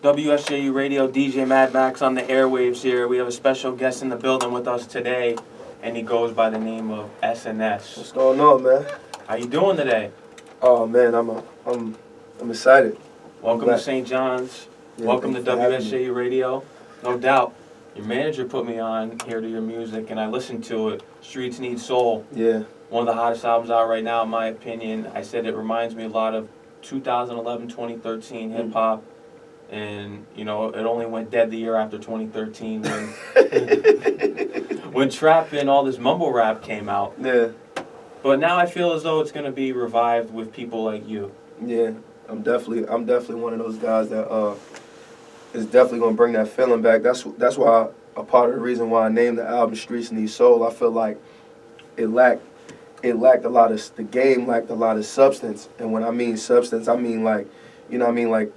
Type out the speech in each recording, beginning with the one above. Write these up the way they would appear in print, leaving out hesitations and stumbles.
WSJU Radio, DJ Mad Max on the airwaves here. We have a special guest in the building with us today, and he goes by the name of SNS. What's going on, man? How you doing today? Oh man, I'm excited. Welcome to St. John's. Yeah, Welcome to thanks for having me. WSJU Radio. No doubt. Your manager put me on here to your music, and I listened to it. Streets Need Soul. Yeah. One of the hottest albums out right now, in my opinion. I said it reminds me a lot of 2011, 2013 hip-hop. And, you know, it only went dead the year after 2013 when, when trap and all this mumble rap came out. Yeah. But now I feel as though it's going to be revived with people like you. Yeah. I'm definitely one of those guys that is definitely going to bring that feeling back. That's why a part of the reason why I named the album Streets Need Soul. I feel like it lacked a lot of, the game lacked a lot of substance. And when I mean substance, I mean like, you know what I mean, like,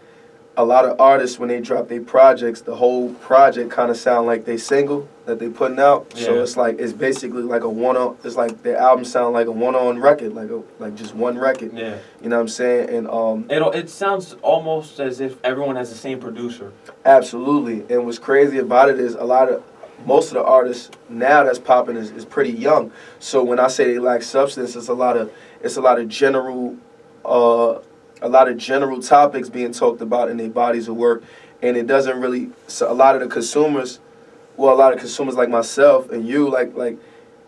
a lot of artists, when they drop their projects, the whole project kind of sound like they single that they putting out. Yeah. So it's like, it's basically like a one-on, it's like their album sound like a one-on record, like just one record. Yeah. You know what I'm saying? And it sounds almost as if everyone has the same producer. Absolutely. And what's crazy about it is most of the artists now that's popping is pretty young. So when I say they lack substance, it's a lot of general topics being talked about in their bodies of work, and it doesn't really. So a lot of consumers like myself and you, like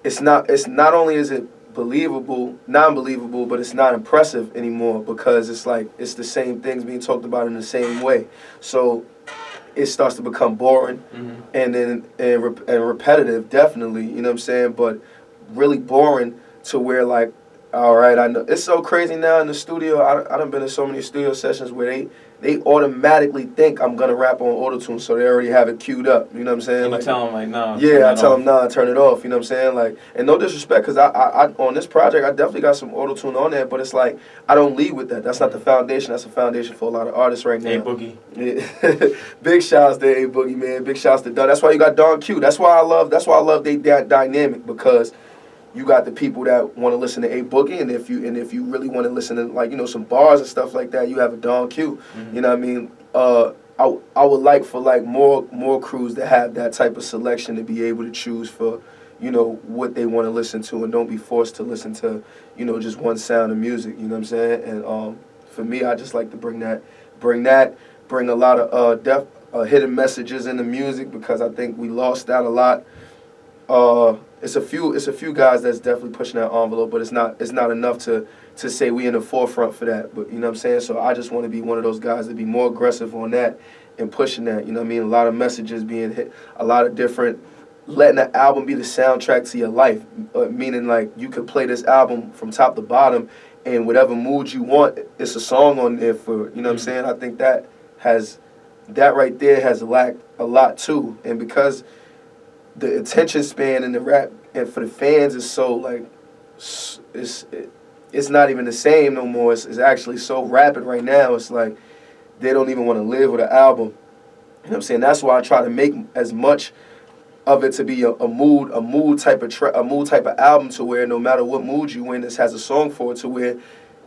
it's not only is it non-believable, but it's not impressive anymore because it's like it's the same things being talked about in the same way. So it starts to become boring, and then and repetitive, definitely. You know what I'm saying? But really boring to where like. All right, I know it's so crazy now in the studio. I done been in so many studio sessions where they automatically think I'm gonna rap on autotune, so they already have it queued up. You know what I'm saying? And you tell them like, no. Yeah, I tell them nah, turn it off. You know what I'm saying? Like, and no disrespect, cause I on this project I definitely got some autotune on there, but it's like I don't lead with that. That's not the foundation. That's the foundation for a lot of artists right now. A Boogie. Yeah. Big shouts to A Boogie, man. Big shouts to Don. That's why you got Don Q. That's why I love they dynamic, because you got the people that want to listen to A Boogie, and if you really want to listen to, like, you know, some bars and stuff like that, you have a Don Q. You know what I mean? I would like for like more crews to have that type of selection to be able to choose for, you know, what they want to listen to, and don't be forced to listen to, you know, just one sound of music. You know what I'm saying? And for me, I just like to bring a lot of hidden messages in the music, because I think we lost that a lot. It's a few guys that's definitely pushing that envelope, but it's not enough to say we in the forefront for that. But you know what I'm saying? So I just want to be one of those guys to be more aggressive on that and pushing that. You know what I mean? A lot of messages being hit, a lot of different, letting the album be the soundtrack to your life. Meaning like you could play this album from top to bottom, and whatever mood you want, it's a song on there for. You know what I'm saying? I think that right there has lacked a lot too, and because the attention span in the rap and for the fans is so like it's not even the same no more. It's actually so rapid right now. It's like they don't even want to live with an album. You know what I'm saying? That's why I try to make as much of it to be a mood type of album, to where no matter what mood you in, this has a song for it, to where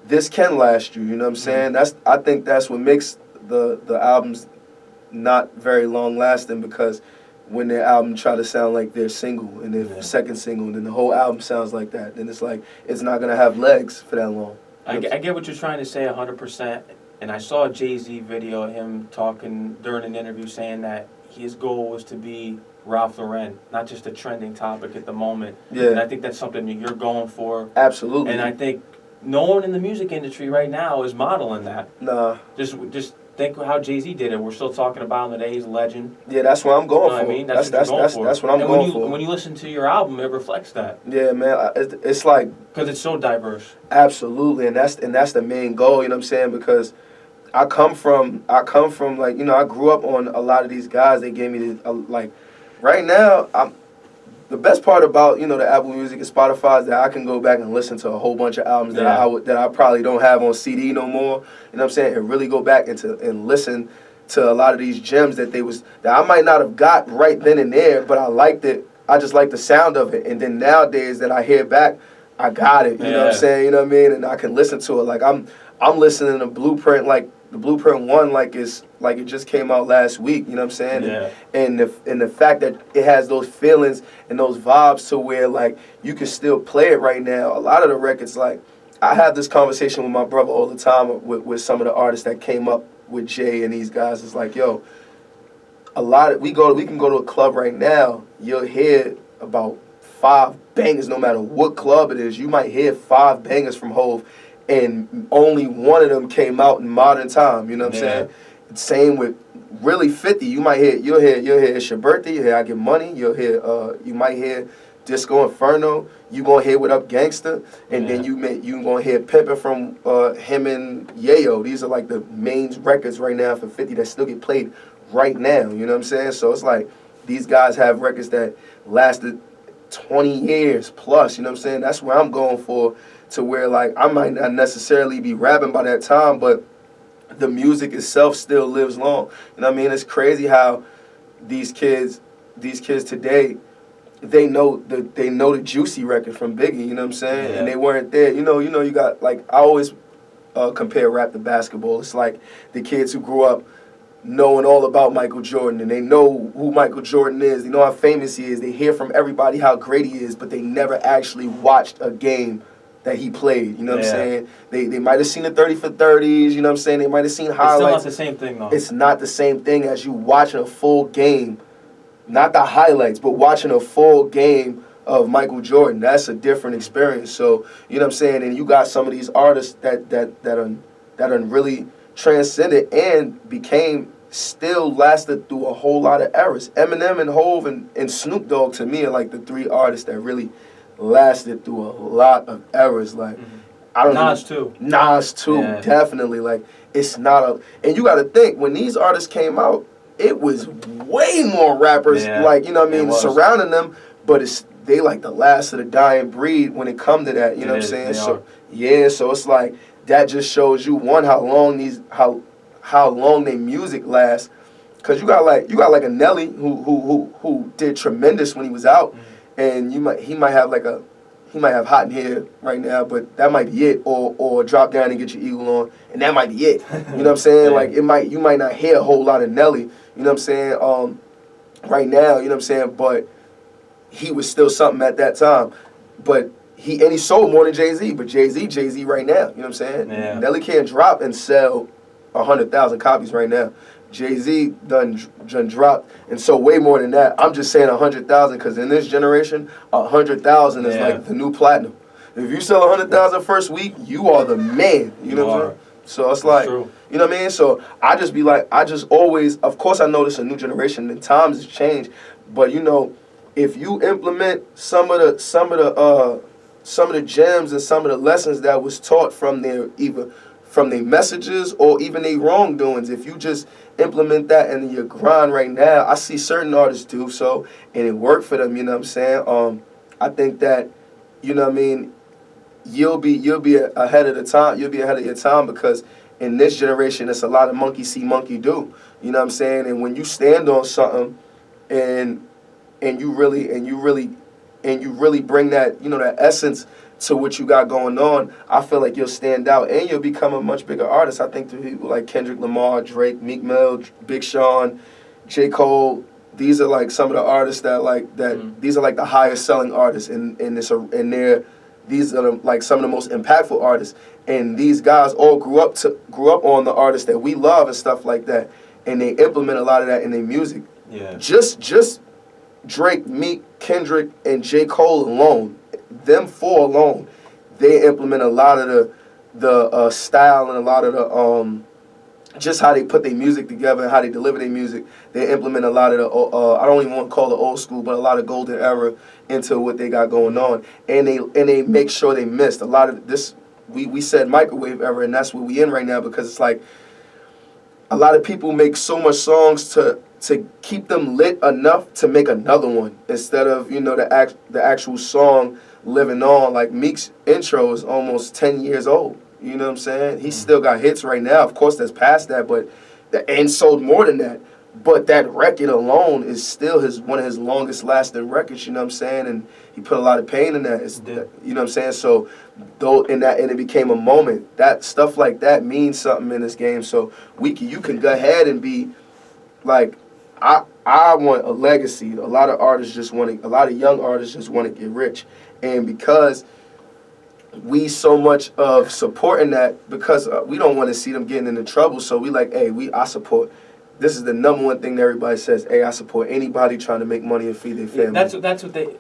this can last you. You know what I'm saying? I think that's what makes the albums not very long lasting, because when their album try to sound like their single and their second single, and then the whole album sounds like that, then it's like it's not gonna have legs for that long. I get what you're trying to say 100%, and I saw a Jay-Z video of him talking during an interview saying that his goal was to be Ralph Lauren, not just a trending topic at the moment. Yeah. And I think that's something that you're going for. Absolutely. And I think no one in the music industry right now is modeling that. Nah. Just think how Jay-Z did it. We're still talking about him today. He's a legend. Yeah, that's what I'm going for. I mean? That's what I'm going for. When you listen to your album, it reflects that. Yeah, man. It's like, because it's so diverse. Absolutely, and that's the main goal. You know what I'm saying? Because I come from like, you know, I grew up on a lot of these guys. They gave me like, right now the best part about, you know, the Apple Music and Spotify is that I can go back and listen to a whole bunch of albums that I probably don't have on CD no more. You know what I'm saying? And really go back and listen to a lot of these gems that I might not have got right then and there, but I liked it. I just like the sound of it. And then nowadays that I hear back, I got it. You know what I'm saying? You know what I mean? And I can listen to it. Like I'm listening to Blueprint like the Blueprint 1 like it just came out last week, you know what I'm saying? Yeah. And the fact that it has those feelings and those vibes to where like you can still play it right now. A lot of the records, like I have this conversation with my brother all the time with some of the artists that came up with Jay and these guys. It's like, yo, we can go to a club right now, you'll hear about 5 bangers no matter what club it is. You might hear 5 bangers from Hov, and only one of them came out in modern time, you know what I'm saying? Same with really 50. You'll hear It's Your Birthday, you hear I Get Money, you might hear Disco Inferno, you gonna hear What Up Gangsta, and then you gonna hear Pimpin' from him and Yayo. These are like the main records right now for 50 that still get played right now, you know what I'm saying? So it's like these guys have records that lasted 20 years plus, you know what I'm saying? That's where I'm going for, to where like I might not necessarily be rapping by that time, but the music itself still lives long. You know what I mean? It's crazy how these kids today, they know the Juicy record from Biggie, you know what I'm saying? Yeah. And they weren't there. You know, you got, like, I always compare rap to basketball. It's like the kids who grew up knowing all about Michael Jordan, and they know who Michael Jordan is, they know how famous he is, they hear from everybody how great he is, but they never actually watched a game that he played, you know what I'm saying? They might have seen the 30 for 30s, you know what I'm saying? They might have seen highlights. It's still not the same thing, though. It's not the same thing as you watching a full game, not the highlights, but watching a full game of Michael Jordan. That's a different experience. So, you know what I'm saying? And you got some of these artists that are really transcended and still lasted through a whole lot of eras. Eminem and Hov and Snoop Dogg, to me, are like the 3 artists that really lasted through a lot of eras. Like, I don't Nas know. too. Nas too, Yeah. definitely. Like, it's not and you got to think, when these artists came out, it was way more rappers, like, you know what I mean, surrounding them, but they like the last of the dying breed when it come to that, you know what I'm saying? So so it's like that just shows you, one, how long their music lasts, because you got like a Nelly who did tremendous when he was out, and he might have Hot in Here right now, but that might be it, or Drop Down and Get Your Eagle On, and that might be it. You know what I'm saying? Like, you might not hear a whole lot of Nelly, you know what I'm saying, right now, you know what I'm saying, but he was still something at that time. But he sold more than Jay-Z, but Jay-Z right now, you know what I'm saying? Yeah. Nelly can't drop and sell 100,000 copies right now. Jay-Z done dropped and sold way more than that. I'm just saying 100,000, because in this generation, 100,000 is like the new platinum. If you sell 100,000 first week, you are the man. You know what I'm saying? So it's like, you know what I mean? So I just always, of course I know this is a new generation and times has changed, but you know, if you implement some of the gems and some of the lessons that was taught from their messages or even their wrongdoings, if you just implement that in your grind right now, I see certain artists do so, and it worked for them, you know what I'm saying? I think that, you know what I mean, you'll be ahead of the time. You'll be ahead of your time, because in this generation, it's a lot of monkey see, monkey do. You know what I'm saying? And when you stand on something, and you really bring that, you know, that essence to what you got going on, I feel like you'll stand out and you'll become a much bigger artist. I think to people like Kendrick Lamar, Drake, Meek Mill, Big Sean, J. Cole, these are like some of the artists these are like the highest selling artists these are like some of the most impactful artists. And these guys all grew up on the artists that we love and stuff like that. And they implement a lot of that in their music. Yeah. Just Drake, Meek, Kendrick, and J. Cole alone, them 4 alone, they implement a lot of the style and a lot of the just how they put their music together and how they deliver their music. They implement a lot of the I don't even want to call it old school, but a lot of golden era into what they got going on, and they make sure they missed a lot of this. We said microwave era, and that's what we in right now, because it's like a lot of people make so much songs to keep them lit enough to make another one, instead of, you know, the actual song living on. Like Meek's intro is almost 10 years old. You know what I'm saying? He still got hits right now. Of course, that's past that, but and sold more than that. But that record alone is still one of his longest lasting records, you know what I'm saying? And he put a lot of pain in that. You know what I'm saying? So and it became a moment. That stuff like that means something in this game. So you can go ahead and be like, I want a legacy. A lot of young artists just want to get rich. And because we so much of supporting that, because we don't want to see them getting into trouble, so we like, hey, I support. This is the number one thing that everybody says. Hey, I support anybody trying to make money and feed their family. That's what they.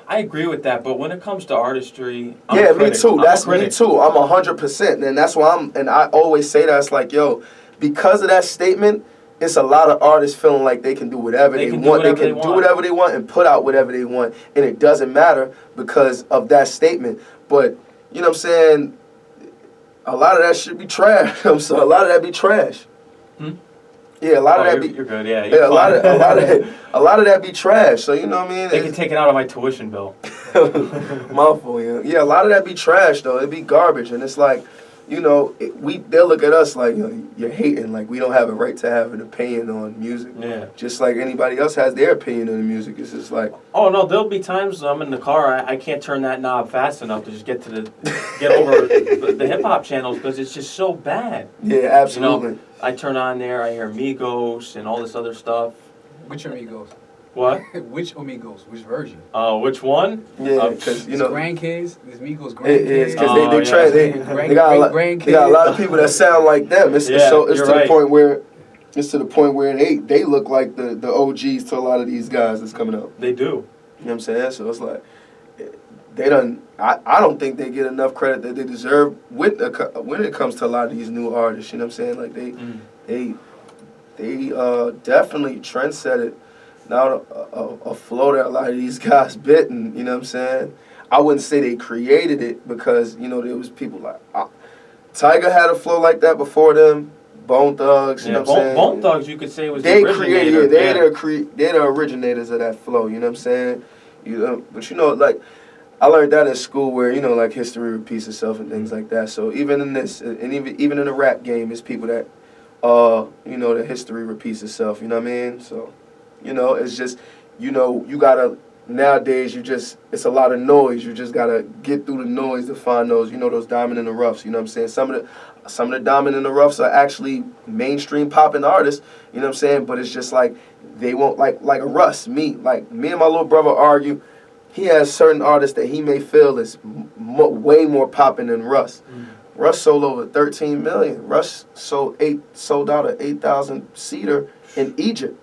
I agree with that, but when it comes to artistry, me too. That's me too. I'm 100%, and that's why I always say that. It's like, yo, because of that statement, it's a lot of artists feeling like they can do whatever they want. They can do whatever they want and put out whatever they want, and it doesn't matter because of that statement. But you know what I'm saying? A lot of that should be trash. A lot of that be trash. Yeah, a lot of that be. You're good. Yeah, a lot of that be trash. So you know what I mean? They can take it out of my tuition bill. Mouthful, yeah. Yeah, a lot of that be trash though. It be garbage, and it's like, you know, they'll look at us like, you know, you're hating, like we don't have a right to have an opinion on music. Yeah. Just like anybody else has their opinion on the music. It's just like. Oh no, there'll be times I'm in the car, I can't turn that knob fast enough to just get over the hip hop channels because it's just so bad. Yeah, absolutely. You know, I turn on there, I hear Migos and all this other stuff. Which Amigos? What? Which Amigos? Which version? Which one? Yeah, because you know, grandkids. There's Migos grandkids. Because they got a lot of people that sound like them. It's to the point where they look like the OGs to a lot of these guys that's coming up. They do. You know what I'm saying? So it's like I don't think they get enough credit that they deserve when it comes to a lot of these new artists. You know what I'm saying? Like they definitely trendset it. Now a flow that a lot of these guys bit, and you know what I'm saying? I wouldn't say they created it because, you know, there was people like Tiger had a flow like that before them. Bone Thugs, you know what I'm saying? Bone Thugs, you could say, was they the originator. They're the originators of that flow. You know what I'm saying? But you know, like I learned that in school where, you know, like history repeats itself and things like that. So even in this, and even in the rap game, it's people that, you know, the history repeats itself. You know what I mean? So. You know, it's just, you know, you gotta, nowadays, it's a lot of noise. You just gotta get through the noise to find those, you know, those diamond in the roughs. You know what I'm saying? Some of the diamond in the roughs are actually mainstream popping artists. You know what I'm saying? But it's just like, they won't, like a Russ, me and my little brother argue. He has certain artists that he may feel is way more popping than Russ. Russ sold over 13 million. Russ sold out an 8,000 seater in Egypt.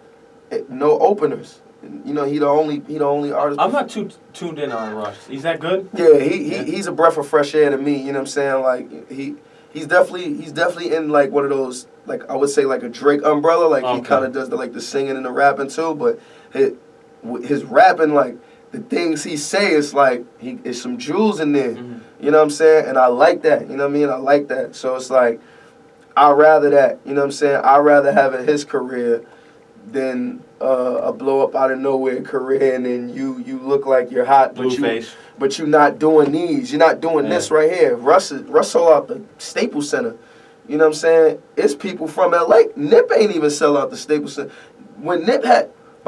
No openers. You know, he the only artist. I'm not too tuned in on Rush. He's that good? Yeah, he's a breath of fresh air to me. You know what I'm saying? Like he's definitely in like one of those, like I would say like a Drake umbrella. Like he kind of does the singing and the rapping too. But his rapping, like the things he say, is like it's some jewels in there. Mm-hmm. You know what I'm saying? And I like that. You know what I mean? I like that. So it's like I'd rather that. You know what I'm saying? I'd rather have his career than a blow up out of nowhere career, and then you look like you're hot, but you're not doing these. You're not doing this right here. Russ sold out the Staples Center. You know what I'm saying? It's people from LA. Nip ain't even sell out the Staples Center. By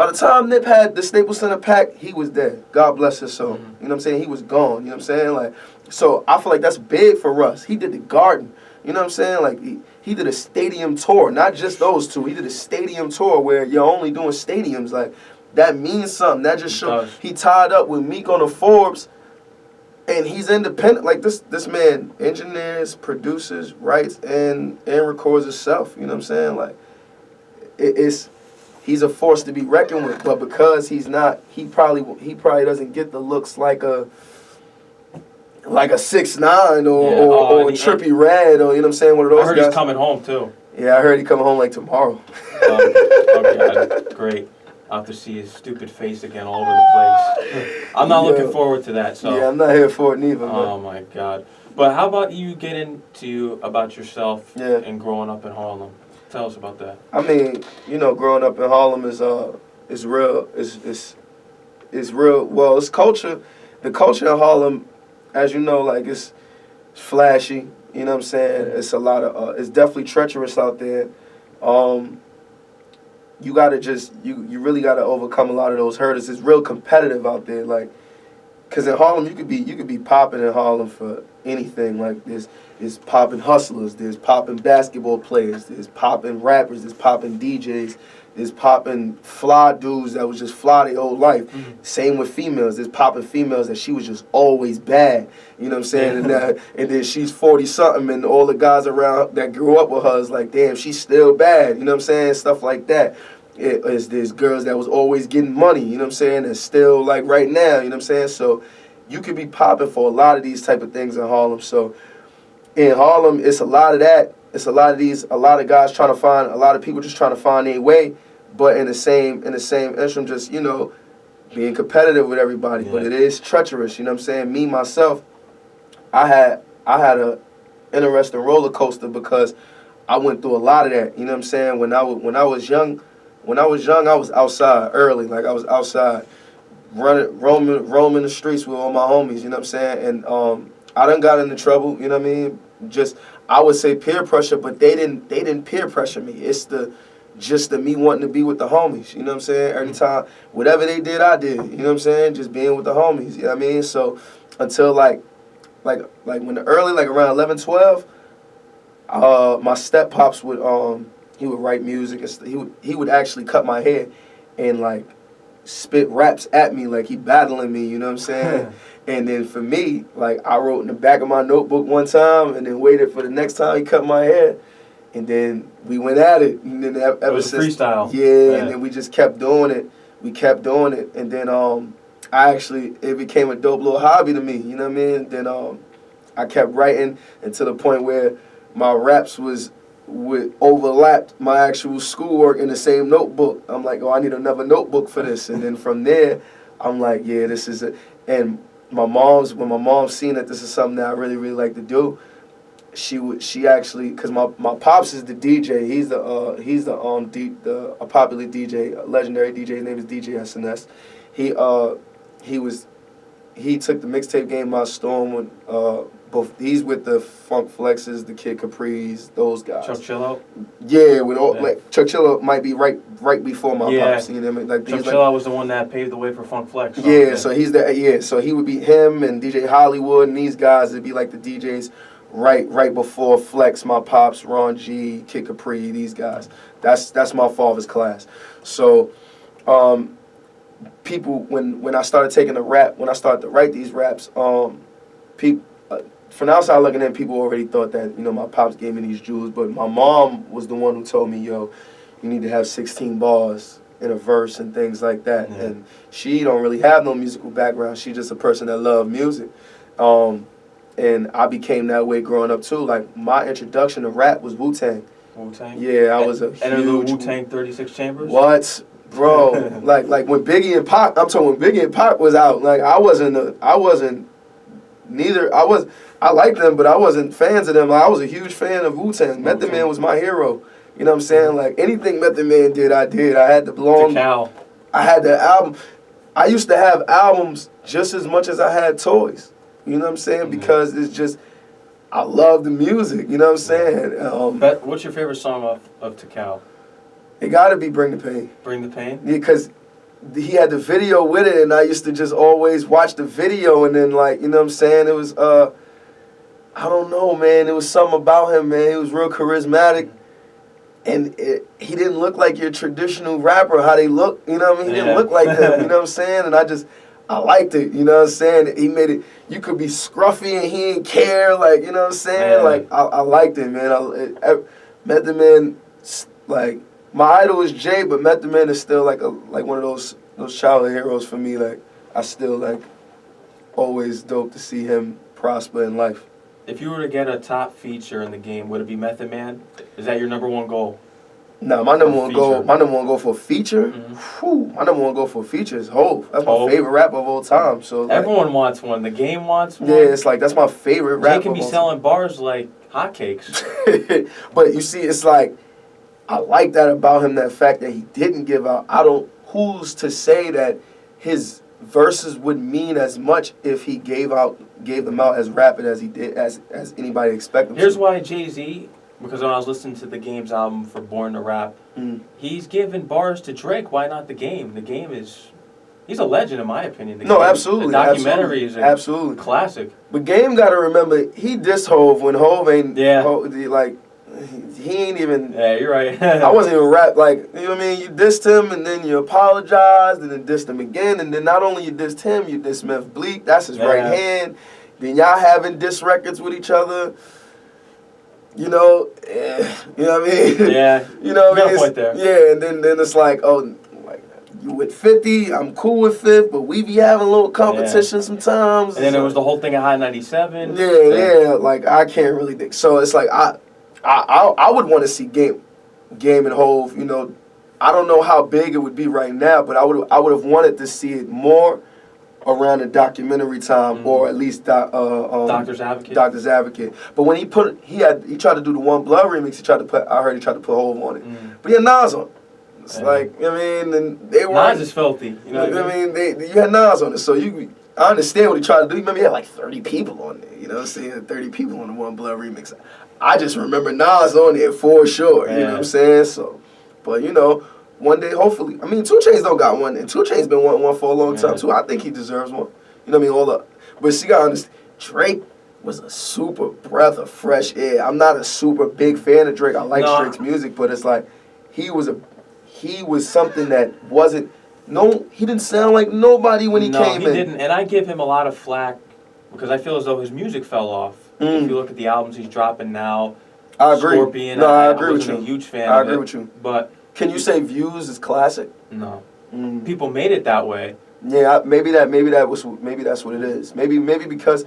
the time Nip had the Staples Center packed, he was dead. God bless his soul. Mm-hmm. You know what I'm saying? He was gone. You know what I'm saying? Like, so I feel like that's big for Russ. He did the Garden. You know what I'm saying? Like, he did a stadium tour, not just those two. He did a stadium tour where you're only doing stadiums. Like, that means something. That just shows he tied up with Meek on the Forbes, and he's independent. Like, this man engineers, produces, writes, and records himself. You know what I'm saying? Like, he's a force to be reckoned with. But because he's not, he probably doesn't get the looks like a 6ix9ine or Trippie Redd, or you know what I'm saying, one of those guys. I heard he's coming home too. Yeah, I heard he coming home like tomorrow. Okay, great. I'll have to see his stupid face again all over the place. I'm not looking forward to that. So yeah, I'm not here for it neither. Oh my God! But how about you get into about yourself and growing up in Harlem? Tell us about that. I mean, you know, growing up in Harlem is real. It's real. Well, it's culture. The culture in Harlem, as you know, like it's flashy. You know what I'm saying? It's a lot of. It's definitely treacherous out there. you gotta just you really gotta overcome a lot of those hurdles. It's real competitive out there, like, cause in Harlem you could be popping in Harlem for anything. Like there's popping hustlers, there's popping basketball players, there's popping rappers, there's popping DJs, there's popping fly dudes that was just fly their whole life. Mm-hmm. Same with females. There's popping females that she was just always bad. You know what I'm saying? And then she's 40 something, and all the guys around that grew up with her is like, damn, she's still bad. You know what I'm saying? Stuff like that. There's girls that was always getting money. You know what I'm saying? And still like right now. You know what I'm saying? So you could be popping for a lot of these type of things in Harlem. So in Harlem, it's a lot of that. It's a lot of guys trying to find, a lot of people just trying to find their way. But in the same interim, just, you know, being competitive with everybody. Yeah. But it is treacherous, you know what I'm saying? Me, myself, I had a interesting roller coaster because I went through a lot of that, you know what I'm saying? When I was young, I was outside early. Like, I was outside roaming the streets with all my homies, you know what I'm saying? And I done got into trouble, you know what I mean? Just, I would say peer pressure, but they didn't peer pressure me. It's just me wanting to be with the homies, you know what I'm saying? Every time, whatever they did, I did, you know what I'm saying? Just being with the homies, you know what I mean? So until like when the early, like around 11, 12, my step pops would he would write music and he would actually cut my hair and like spit raps at me like he battling me, you know what I'm saying? And then for me, like I wrote in the back of my notebook one time and then waited for the next time he cut my hair. And then we went at it, and then ever since, freestyle. Yeah, and then we just kept doing it. We kept doing it, and then it became a dope little hobby to me. You know what I mean? And then I kept writing, and to the point where my raps would overlap my actual schoolwork in the same notebook. I'm like, oh, I need another notebook for this. And then from there, I'm like, yeah, this is it. And when my mom seen that this is something that I really, really like to do, she actually, because my pops is the DJ. He's a popular DJ, a legendary DJ. His name is DJ SNS. He took the mixtape game by storm when he's with the Funk Flexes, the Kid Capris, those guys. Chuck Chillo? Yeah, like Chuck Chillo might be right before my pops. You know what I mean? Like Chuck Chillo was the one that paved the way for Funk Flex. So he would be him and DJ Hollywood and these guys would be like the DJs right before Flex, my pops, Ron G, Kid Capri, these guys. That's my father's class. So people, when I started taking when I started to write these raps, people from outside looking in, people already thought that, you know, my pops gave me these jewels, but my mom was the one who told me, yo, you need to have 16 bars in a verse and things like that. Yeah. And she don't really have no musical background. She's just a person that loved music. And I became that way growing up too. Like my introduction to rap was Wu-Tang. Wu-Tang? Yeah, I was a huge... And the Wu-Tang 36 Chambers? What? Bro, like when Biggie and Pac, I'm talking when Biggie and Pac was out, like I liked them, but I wasn't fans of them. Like, I was a huge fan of Wu-Tang. Method Man was my hero. You know what I'm saying? Like anything Method Man did, I did. I had the belong. Cal. I had the album. I used to have albums just as much as I had toys. You know what I'm saying? Mm-hmm. Because it's just, I love the music. You know what I'm saying? But what's your favorite song of Tikal? It got to be Bring the Pain. Bring the Pain? Yeah, because he had the video with it, and I used to just always watch the video, and then, like, you know what I'm saying? It was, I don't know, man. It was something about him, man. He was real charismatic, and he didn't look like your traditional rapper, how they look, you know what I mean? He didn't look like them, you know what I'm saying? And I liked it, you know what I'm saying? He made it, you could be scruffy and he didn't care, like, you know what I'm saying? Yeah. Like, I liked it, man. Method Man, like, my idol is Jay, but Method Man is still like one of those childhood heroes for me. Like, I still, like, always dope to see him prosper in life. If you were to get a top feature in the game, would it be Method Man? Is that your number one goal? No, my number one goal for a feature. Mm-hmm. Whew, my number one goal for a feature is Hov. That's my favorite rapper of all time. So like, everyone wants one. The game wants one. Yeah, it's like that's my favorite rapper. They can be selling bars like hotcakes. But you see, it's like I like that about him. That fact that he didn't give out. Who's to say that his verses would mean as much if he gave them out as rapid as he did, as anybody expected. Here's why Jay-Z because when I was listening to the Game's album for Born to Rap, Mm. he's giving bars to Drake. Why not the Game? The Game is, he's a legend in my opinion. The No, Game, absolutely. The documentary absolutely, is a absolutely. classic. But Game got to remember, he dissed Hove when Hove ain't, Yeah. like, he ain't even, Yeah, you're right. I wasn't even rap, like, you know what I mean? You dissed him, and then you apologized, and then dissed him again, and then not only you dissed him, you dissed Meth Bleak, that's his right hand. Then y'all having diss records with each other. You know, you know what I mean? Yeah. You know what I You got a mean? point there. Yeah, and then it's like, oh, like, you with 50, I'm cool with 50, but we be having a little competition sometimes. And then there was the whole thing of High 97. Yeah, like, I can't really think. So it's like, I would want to see Game and Hove, you know. I don't know how big it would be right now, but I would have wanted to see it more around the documentary time, or at least Doctor's Advocate. Doctor's Advocate. But when he tried to do the One Blood remix. I heard he tried to put Hove on it. But he had Nas on it. It's like, you know what I mean, and they were. Nas is filthy. You know what I mean? You had Nas on it, so I understand what he tried to do. You remember he had like 30 people on there. You know what I'm saying? 30 people on the One Blood remix. I just remember Nas on there for sure. You know what I'm saying? So, but you know. One day, hopefully. I mean, 2 Chainz don't got one, and 2 Chainz been wanting one for a long time too. I think he deserves one. You know what I mean? But see, you gotta understand, Drake was a super breath of fresh air. I'm not a super big fan of Drake. I like Drake's music, but it's like he was something that wasn't. He didn't sound like nobody when he came in. No, he didn't, and I give him a lot of flack because I feel as though his music fell off. If you look at the albums he's dropping now, I agree. Scorpion, I agree with you. I'm a huge fan. I agree with you. But can you say Views is classic? No. People made it that way. Yeah, maybe that's what it is. Maybe because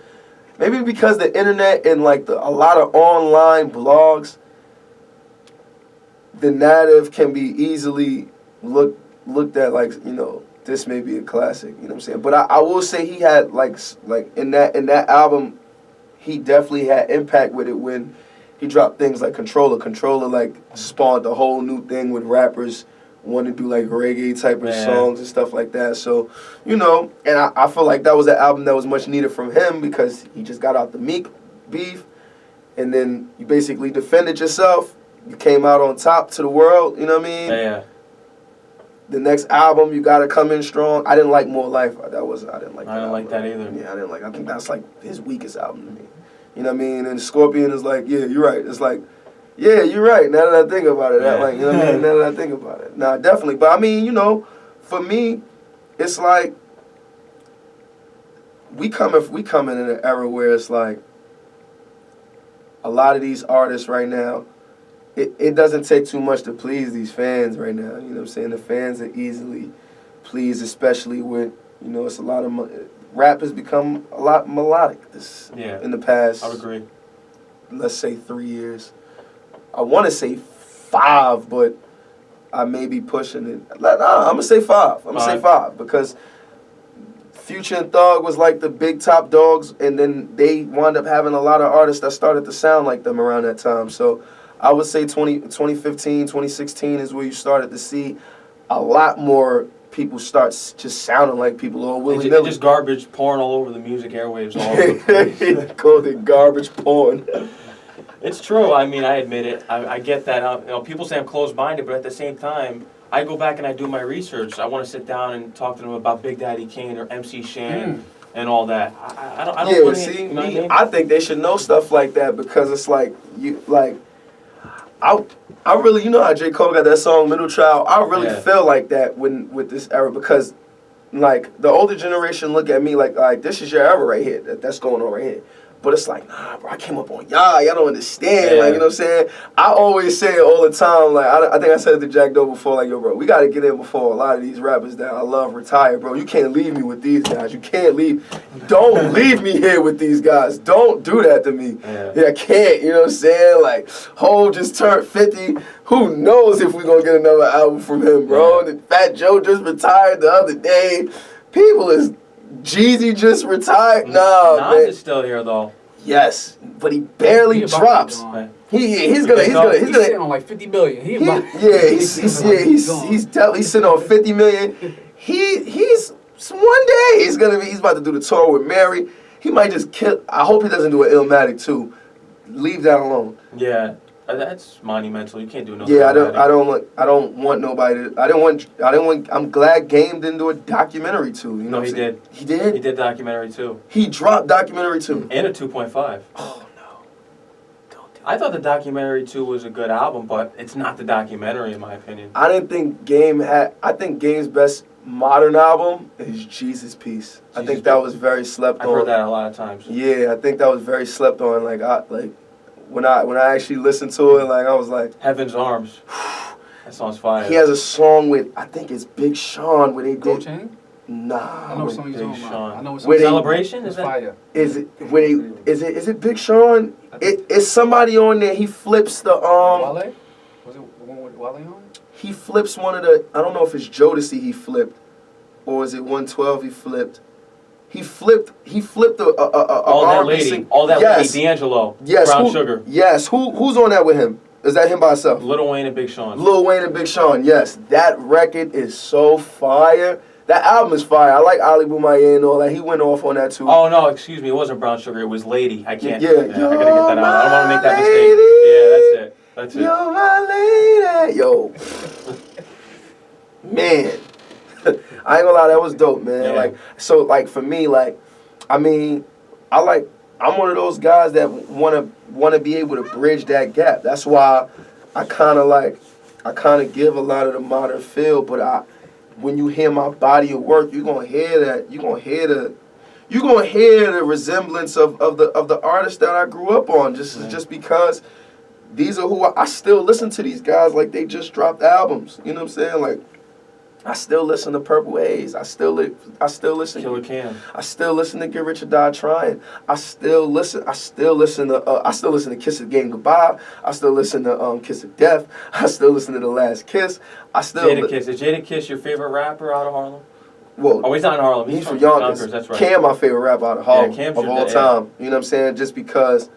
the internet and like a lot of online blogs, the narrative can be easily looked at like, you know, this may be a classic. You know what I'm saying? But I will say he had like in that album, he definitely had impact with it when he dropped things like Controller. Controller like spawned a whole new thing with rappers wanting to do like reggae type of songs and stuff like that. So, you know, and I feel like that was an album that was much needed from him because he just got out the Meek beef, and then you basically defended yourself. You came out on top to the world. You know what I mean? Yeah. The next album, you gotta come in strong. I didn't like More Life. I didn't like that. I didn't like that either. Yeah, I didn't like. I think that's like his weakest album to me. You know what I mean? And Scorpion is like, yeah, you're right. It's like, yeah, you're right. Now that I think about it, like, you know what I mean? Now that I think about it, nah, definitely. But I mean, you know, for me, it's like we coming in an era where it's like a lot of these artists right now. It doesn't take too much to please these fans right now. You know what I'm saying? The fans are easily pleased, especially with, you know, it's a lot of rap has become a lot melodic in the past. I would agree. Let's say 3 years. I want to say 5, but I may be pushing it. I'm gonna say 5. I'm gonna say 5 because Future and Thug was like the big top dogs, and then they wound up having a lot of artists that started to sound like them around that time. So I would say 2015, 2016 is where you started to see a lot more people start just sounding like people all willy-nilly. Just garbage pouring all over the music airwaves all over the place. Called it garbage porn. It's true. I mean, I admit it. I get that. You know, people say I'm closed-minded, but at the same time, I go back and I do my research. I want to sit down and talk to them about Big Daddy Kane or MC Shan and all that. I don't want to, see, you know what I mean? I think they should know stuff like that because it's like I really, you know how J. Cole got that song Middle Child? I really feel like that with this era because like the older generation look at me like this is your era right here. That's going on right here. But it's like, nah, bro, I came up on y'all don't understand. Like, you know what I'm saying? I always say it all the time. Like, I think I said it to Jack Doe before, like, yo, bro, we got to get in before a lot of these rappers that I love retire, bro. You can't leave me with these guys. You can't leave. Don't leave me here with these guys. Don't do that to me. Yeah, I can't, you know what I'm saying? Like, Hov just turned 50. Who knows if we're going to get another album from him, bro? And Fat Joe just retired the other day. People is... Jeezy just retired? Nah, Nas man. is still here though. Yes, but he barely drops. He's sitting on like 50 million. He's sitting on 50 million. He's one day he's about to do the tour with Mary. He might just kill. I hope he doesn't do an Illmatic too. Leave that alone. Yeah. That's monumental. You can't do no. Yeah, I don't want nobody to. I didn't want. I'm glad Game didn't do a documentary too. You know No, what he I'm saying? did. He did. He did documentary too. He dropped documentary too. And a 2.5. Oh no! Don't do I thought the documentary 2 was a good album, but it's not the documentary in my opinion. I didn't think Game had. I think Game's best modern album is Jesus Peace. I think that was very slept on. I've heard that a lot of times. Yeah, I think that was very slept on. When I actually listened to it, like I was like, Heaven's Arms. That song's fire. he has a song with I think it's Big Sean where they Go did. Chain? Nah. I know what song you're Big talking Sean. about. I know what Where song they- Celebration? it's Is that? fire. Is it Big Sean? It's somebody on there. He flips the Wale? Was it the one with Wale on it? He flips one of the. I don't know if it's Jodeci he flipped, or is it 112 he flipped. He flipped All that lady. All that yes. lady. D'Angelo. Yes. Brown Sugar. Yes. Who's on that with him? Is that him by himself? Lil Wayne and Big Sean. Lil Wayne and Big Sean. Yes. That record is so fire. That album is fire. I like Ali Boumaier and all that. He went off on that too. Oh no, excuse me. It wasn't Brown Sugar. It was Lady. I can't. Yeah. I gotta get that out. I don't want to make that Lady. mistake. Yeah, that's it. You're my lady. Yo. Man. I ain't gonna lie, that was dope, man. Yeah. For me, I'm one of those guys that wanna be able to bridge that gap. That's why I kinda give a lot of the modern feel, but when you hear my body of work, you're gonna hear that. You're gonna hear the resemblance of the artists that I grew up on. Just because these are who I still listen to these guys like they just dropped albums. You know what I'm saying? Like I still listen to Purple Haze. I still listen. Killer Cam. I still listen to Get Rich or Die Trying. I still listen to Kiss of Game Goodbye. I still listen to Kiss of Death. I still listen to The Last Kiss. Jadakiss. Is Jadakiss your favorite rapper out of Harlem? Well, Oh, he's not in Harlem. he's from Yonkers. That's right. Cam, my favorite rapper out of Harlem Cam's of your all dad, time. You know what I'm saying? Just because,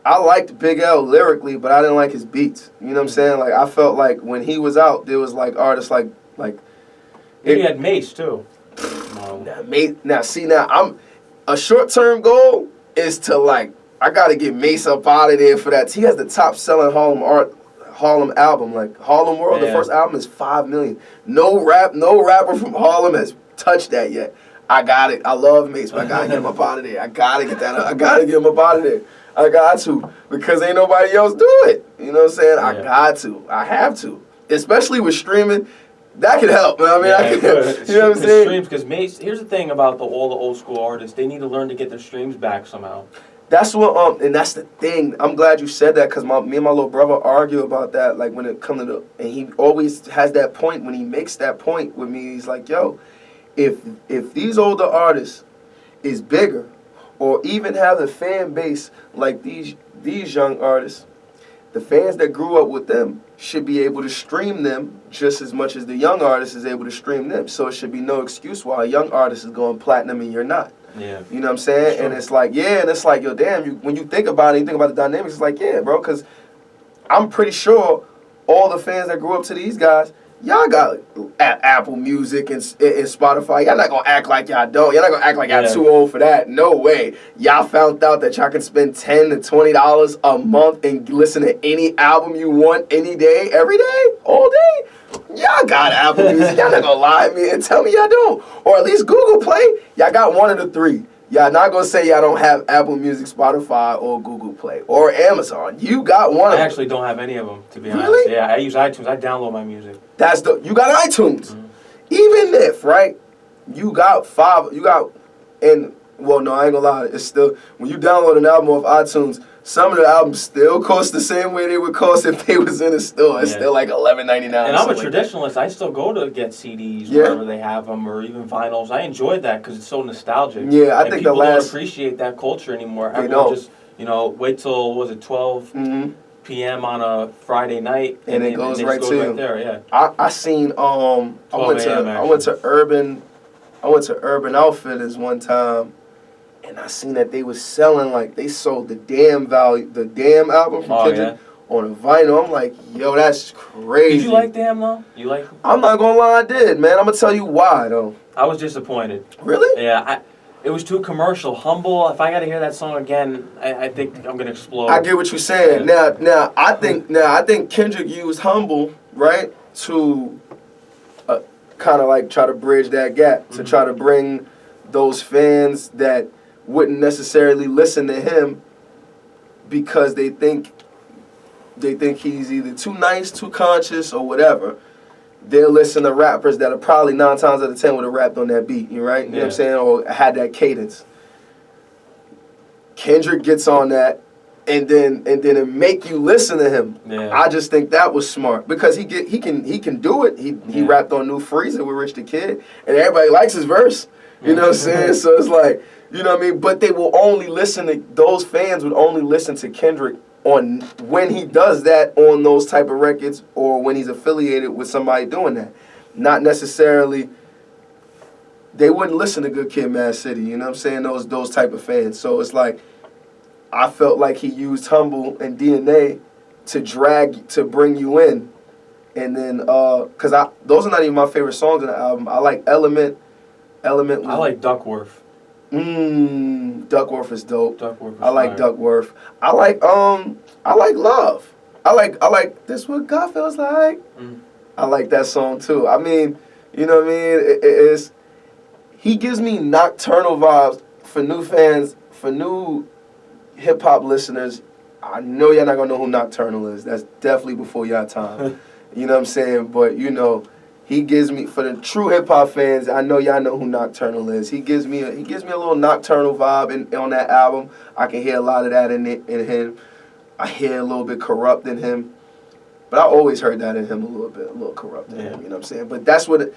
I liked Big L lyrically, but I didn't like his beats. You know what I'm saying? Like I felt like when he was out, there was artists like. You had Mace too. Now I'm a short-term goal is to I gotta get Mace up out of there for that. He has the top-selling Harlem album, Harlem World. Yeah. The first album is 5 million. No rapper from Harlem has touched that yet. I got it. I love Mace, but I gotta get him up out of there. I gotta get that. I gotta get him up out of there. I got to because ain't nobody else do it. You know what I'm saying? Yeah. I got to. I have to. Especially with streaming. That could help. I mean, Yeah, you know what I'm saying? Streams, because Mace. Here's the thing about all the old school artists. They need to learn to get their streams back somehow. That's what and that's the thing. I'm glad you said that because me and my little brother argue about that. Like when it comes to and he always has that point when he makes that point with me. He's like, yo, if these older artists is bigger, or even have a fan base like these young artists, the fans that grew up with them should be able to stream them just as much as the young artist is able to stream them. So it should be no excuse why a young artist is going platinum and you're not. Yeah. You know what I'm saying? Sure. And it's like, yo, damn, when you think about it, you think about the dynamics, it's like, yeah, bro, because I'm pretty sure all the fans that grew up to these guys, y'all got Apple Music and Spotify. Y'all not going to act like y'all don't. Y'all not going to act like y'all too old for that. No way. Y'all found out that y'all can spend $10 to $20 a month and listen to any album you want any day, every day, all day. Y'all got Apple Music. Y'all not going to lie to me and tell me y'all don't. Or at least Google Play. Y'all got one of the three. Y'all not going to say y'all don't have Apple Music, Spotify, or Google Play, or Amazon. You got one of them. I actually don't have any of them, to be honest. Really? Yeah, I use iTunes. I download my music. You got iTunes. Mm-hmm. Even if, right, you got I ain't gonna lie, it's still, when you download an album off iTunes, some of the albums still cost the same way they would cost if they was in a store. It's still like $11.99. And I'm a traditionalist. I still go to get CDs wherever they have them, or even vinyls. I enjoyed that because it's so nostalgic. Yeah, I and think people the last don't appreciate that culture anymore. They Everyone don't. just wait till 12 p.m. on a Friday night, and it goes right to you. There. Yeah. I seen I went to Urban Outfitters one time. And I seen that they was selling they sold the Damn album from Kendrick on a vinyl. I'm like, yo, that's crazy. Did you like Damn though? You like? I'm not gonna lie, I did, man. I'm gonna tell you why though. I was disappointed. Really? Yeah. It was too commercial. Humble. If I got to hear that song again, I think I'm gonna explode. I get what you're saying. Now I think Kendrick used Humble, right, to kind of like try to bridge that gap, to try to bring those fans that wouldn't necessarily listen to him because they think he's either too nice, too conscious, or whatever. They'll listen to rappers that are probably 9 times out of 10 would have rapped on that beat, you right? You know what I'm saying? Or had that cadence. Kendrick gets on that, and then it make you listen to him. Yeah. I just think that was smart because he can do it. He rapped on New Freezer with Rich the Kid, and everybody likes his verse. You know what I'm saying? So it's like, you know what I mean? But they will only listen to, those fans would only listen to Kendrick on when he does that on those type of records or when he's affiliated with somebody doing that. Not necessarily, they wouldn't listen to Good Kid, Mad City, you know what I'm saying? Those type of fans. So it's like, I felt like he used Humble and DNA to bring you in. And then, because those are not even my favorite songs in the album. I like Element. I like Duckworth. Duckworth is dope. Duckworth is I like fire. Duckworth. I like Love. I like This What God Feels Like. I like that song too. I mean, you know what I mean? It's he gives me nocturnal vibes for new fans, for new hip hop listeners. I know y'all not gonna know who Nocturnal is. That's definitely before y'all time. You know what I'm saying? But you know, he gives me, for the true hip hop fans, I know y'all know who Nocturnal is. He gives me a little nocturnal vibe on that album. I can hear a lot of that in him. I hear a little bit corrupt in him. But I always heard that in him a little corrupt in him, you know what I'm saying? But that's what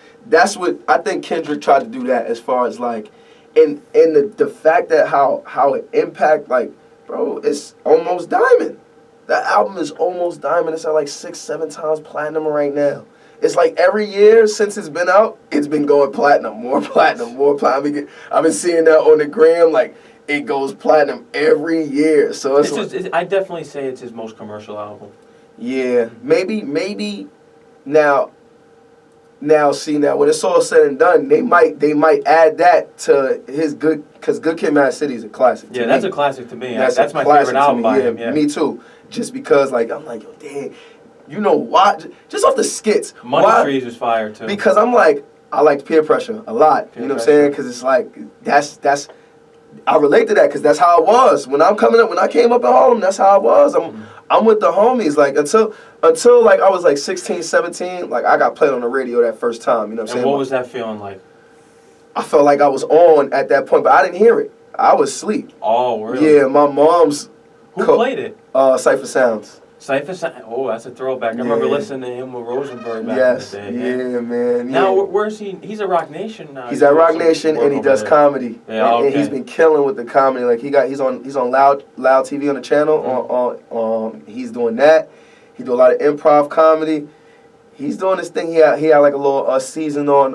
I think Kendrick tried to do that as far as like, and the fact that how it impact, like, bro, it's almost diamond. That album is almost diamond. It's at like 6-7 times platinum right now. It's like every year since it's been out, it's been going platinum, more platinum, more platinum. I've been seeing that on the gram, like it goes platinum every year. So I definitely say it's his most commercial album. Yeah, maybe now see, now when it's all said and done, they might add that to his because Good Kid, Mad City is a classic. Yeah, that's a classic to me. That's my classic favorite album by him. Yeah, me too. Just because, like, I'm like, yo, dang, you know why? Just off the skits. Money Trees was fire too. Because I'm like, I like Peer Pressure a lot. You know what I'm saying? Because it's like that's I relate to that because that's how it was when I came up in Harlem. That's how it was. I'm with the homies, like, until like I was like 16, 17, like I got played on the radio that first time, you know what I'm saying? And what was that feeling like? I felt like I was on at that point, but I didn't hear it. I was asleep. Oh, really? Yeah, my mom's... Who played it? Cypher Sounds. Cypher Sounds? Oh, that's a throwback. I remember listening to him with Rosenberg back in the day. Yeah, man. Now, where's he? He's at Rock Nation now. He's at Rock Nation, and he does comedy. Yeah, and he's been killing with the comedy. Like he's on Loud TV on the channel. He's doing that. He do a lot of improv comedy. He's doing this thing. He had like a little season on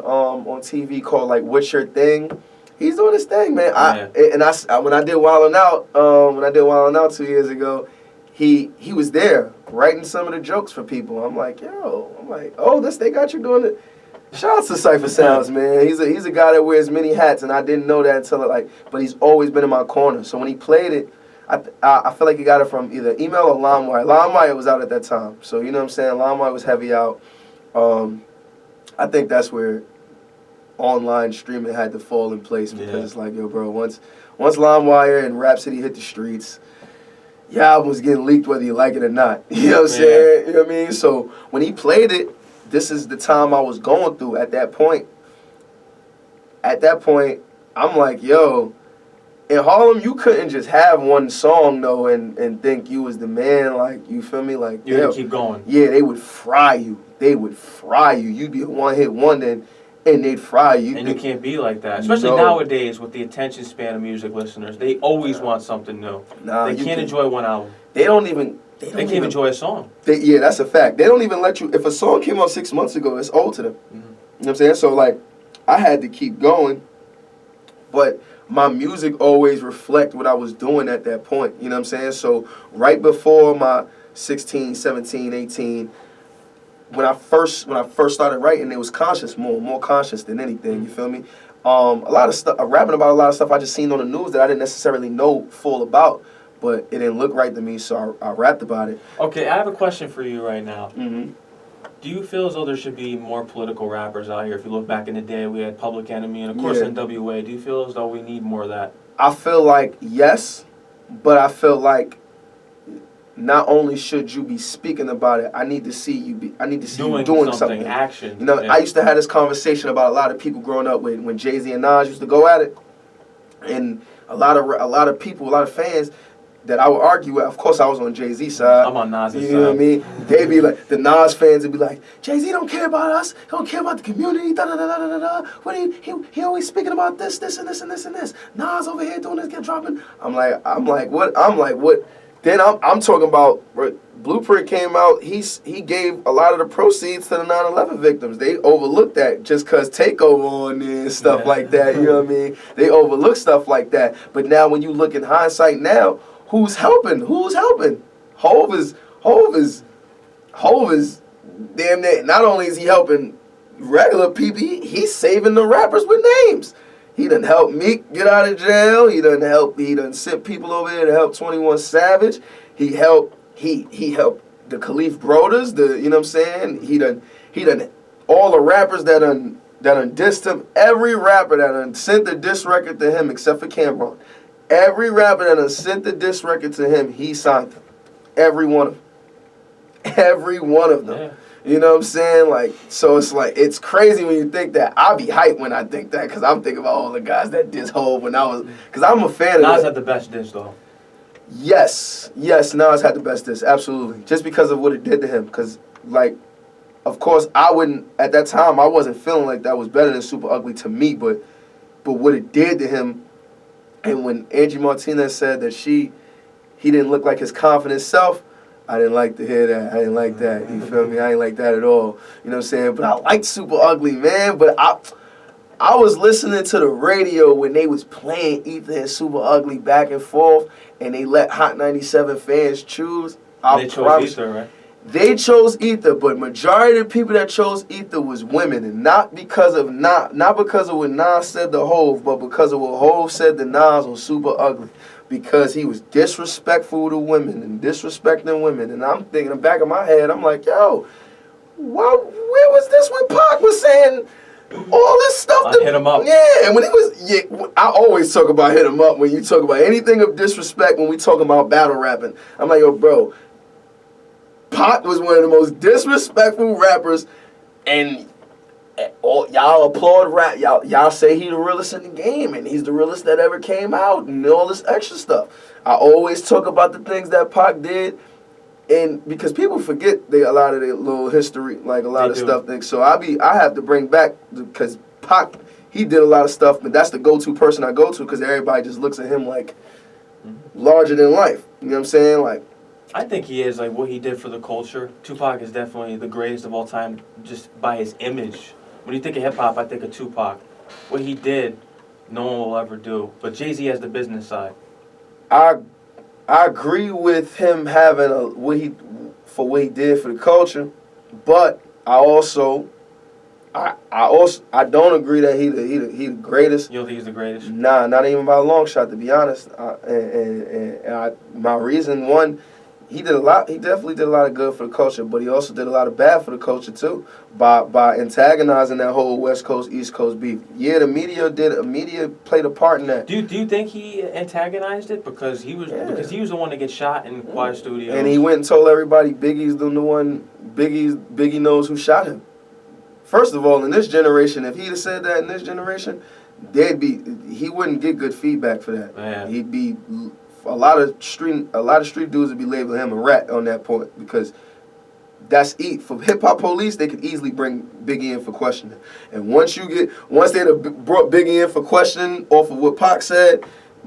TV called like What's Your Thing. He's doing his thing, man. When I did Wildin' Out 2 years ago, he was there writing some of the jokes for people. I'm like, oh, they got you doing it. Shout out to Cypher Sounds, man. He's a guy that wears many hats, and I didn't know that until but he's always been in my corner. So when he played it, I feel like he got it from either email or LimeWire. LimeWire was out at that time, so you know what I'm saying. LimeWire was heavy out. I think that's where online streaming had to fall in place because it's like, yo, bro, once LimeWire and Rhapsody hit the streets, your album was getting leaked whether you like it or not. You know what I'm saying? You know what I mean? So when he played it, this is the time I was going through at that point. At that point, I'm like, yo, in Harlem, you couldn't just have one song, though, and think you was the man. Like, you feel me? Like, you gotta keep going. Yeah, they would fry you. You'd be a one-hit wonder, and they'd fry you. And you can't be like that. Especially nowadays with the attention span of music listeners. They always want something new. They can't enjoy one album. They can't even enjoy a song. That's a fact. They don't even let you... If a song came out 6 months ago, it's old to them. Mm-hmm. You know what I'm saying? So, like, I had to keep going. But my music always reflect what I was doing at that point. You know what I'm saying? So, right before my 16, 17, 18... When I first started writing, it was conscious, more conscious than anything. You feel me? A lot of stuff, rapping about a lot of stuff I just seen on the news that I didn't necessarily know full about, but it didn't look right to me, so I rapped about it. Okay, I have a question for you right now. Mm-hmm. Do you feel as though there should be more political rappers out here? If you look back in the day, we had Public Enemy and, of course, Yeah. NWA. Do you feel as though we need more of that? I feel like yes, but I feel like not only should you be speaking about it, I need to see you doing something. Action. You know, yeah. I used to have this conversation about a lot of people growing up when Jay-Z and Nas used to go at it, and a lot of people, a lot of fans that I would argue with. Of course, I was on Jay-Z's side. I'm on Nas's side. You know what I mean? They'd be like, the Nas fans would be like, Jay-Z don't care about us. He don't care about the community. Da da da da da da. What he always speaking about this and this and this and this. Nas over here doing this, get dropping. I'm like what? Then I'm talking about Blueprint came out. He gave a lot of the proceeds to the 9/11 victims. They overlooked that just cause Takeover on there and stuff like that. You know what I mean? They overlook stuff like that. But now when you look in hindsight now, who's helping? Hov is damn near. Not only is he helping regular people, he's saving the rappers with names. He done helped Meek get out of jail. He done sent people over there to help 21 Savage. He helped the Khalif Brothers, you know what I'm saying? He done all the rappers that done dissed him. Every rapper that done sent the diss record to him except for Cameron. Every rapper that done sent the diss record to him, he signed them. Every one of them. Every one of them. Yeah. You know what I'm saying? Like, so it's like, it's crazy when you think that. I'll be hyped when I think that, because I'm thinking about all the guys that diss Hov when I was, because I'm a fan of Nas that. had the best diss, though. Yes, Nas had the best diss, absolutely. Just because of what it did to him, because, like, of course, at that time, I wasn't feeling like that was better than Super Ugly to me, but what it did to him, and when Angie Martinez said that he didn't look like his confident self, I didn't like to hear that. I didn't like that. You feel me? I ain't like that at all. You know what I'm saying? But I liked Super Ugly, man. But I was listening to the radio when they was playing Ether and Super Ugly back and forth, and they let Hot 97 fans choose. They chose Ether, right? They chose Ether, but majority of the people that chose Ether was women, and not because of what Nas said to Hov, but because of what Hov said to Nas on Super Ugly. Because he was disrespectful to women and disrespecting women. And I'm thinking in the back of my head, I'm like, yo, where was this when Pac was saying all this stuff? Hit him up. Yeah, and when he was, I always talk about hit him up when you talk about anything of disrespect when we talk about battle rapping. I'm like, yo, bro, Pac was one of the most disrespectful rappers, and y'all applaud rap. Y'all say he the realest in the game, and he's the realest that ever came out, and all this extra stuff. I always talk about the things that Pac did, and because people forget a lot of their little history, like a lot of stuff. So I have to bring back, because Pac, he did a lot of stuff, but that's the go-to person I go to, because everybody just looks at him like larger than life. You know what I'm saying? Like, I think he is, like, what he did for the culture. Tupac is definitely the greatest of all time just by his image. When you think of hip-hop, I think of Tupac. What he did, no one will ever do. But Jay-Z has the business side. I agree with him having what he did for the culture, but I don't agree that he the greatest. You don't think he's the greatest? Nah, not even by a long shot, to be honest. My reason, one, he definitely did a lot of good for the culture, but he also did a lot of bad for the culture too, by antagonizing that whole West Coast East Coast beef. Yeah, the media played a part in that. Do you think he antagonized it because he was the one that gets shot in Quiet Studios? And he went and told everybody Biggie's the one. Biggie knows who shot him. First of all, in this generation, if he'd have said that in this generation, he wouldn't get good feedback for that. Man. He'd be a lot of street dudes would be labeling him a rat on that point, because that's for hip hop police, they could easily bring Biggie in for questioning. And once they'd have brought Biggie in for questioning off of what Pac said,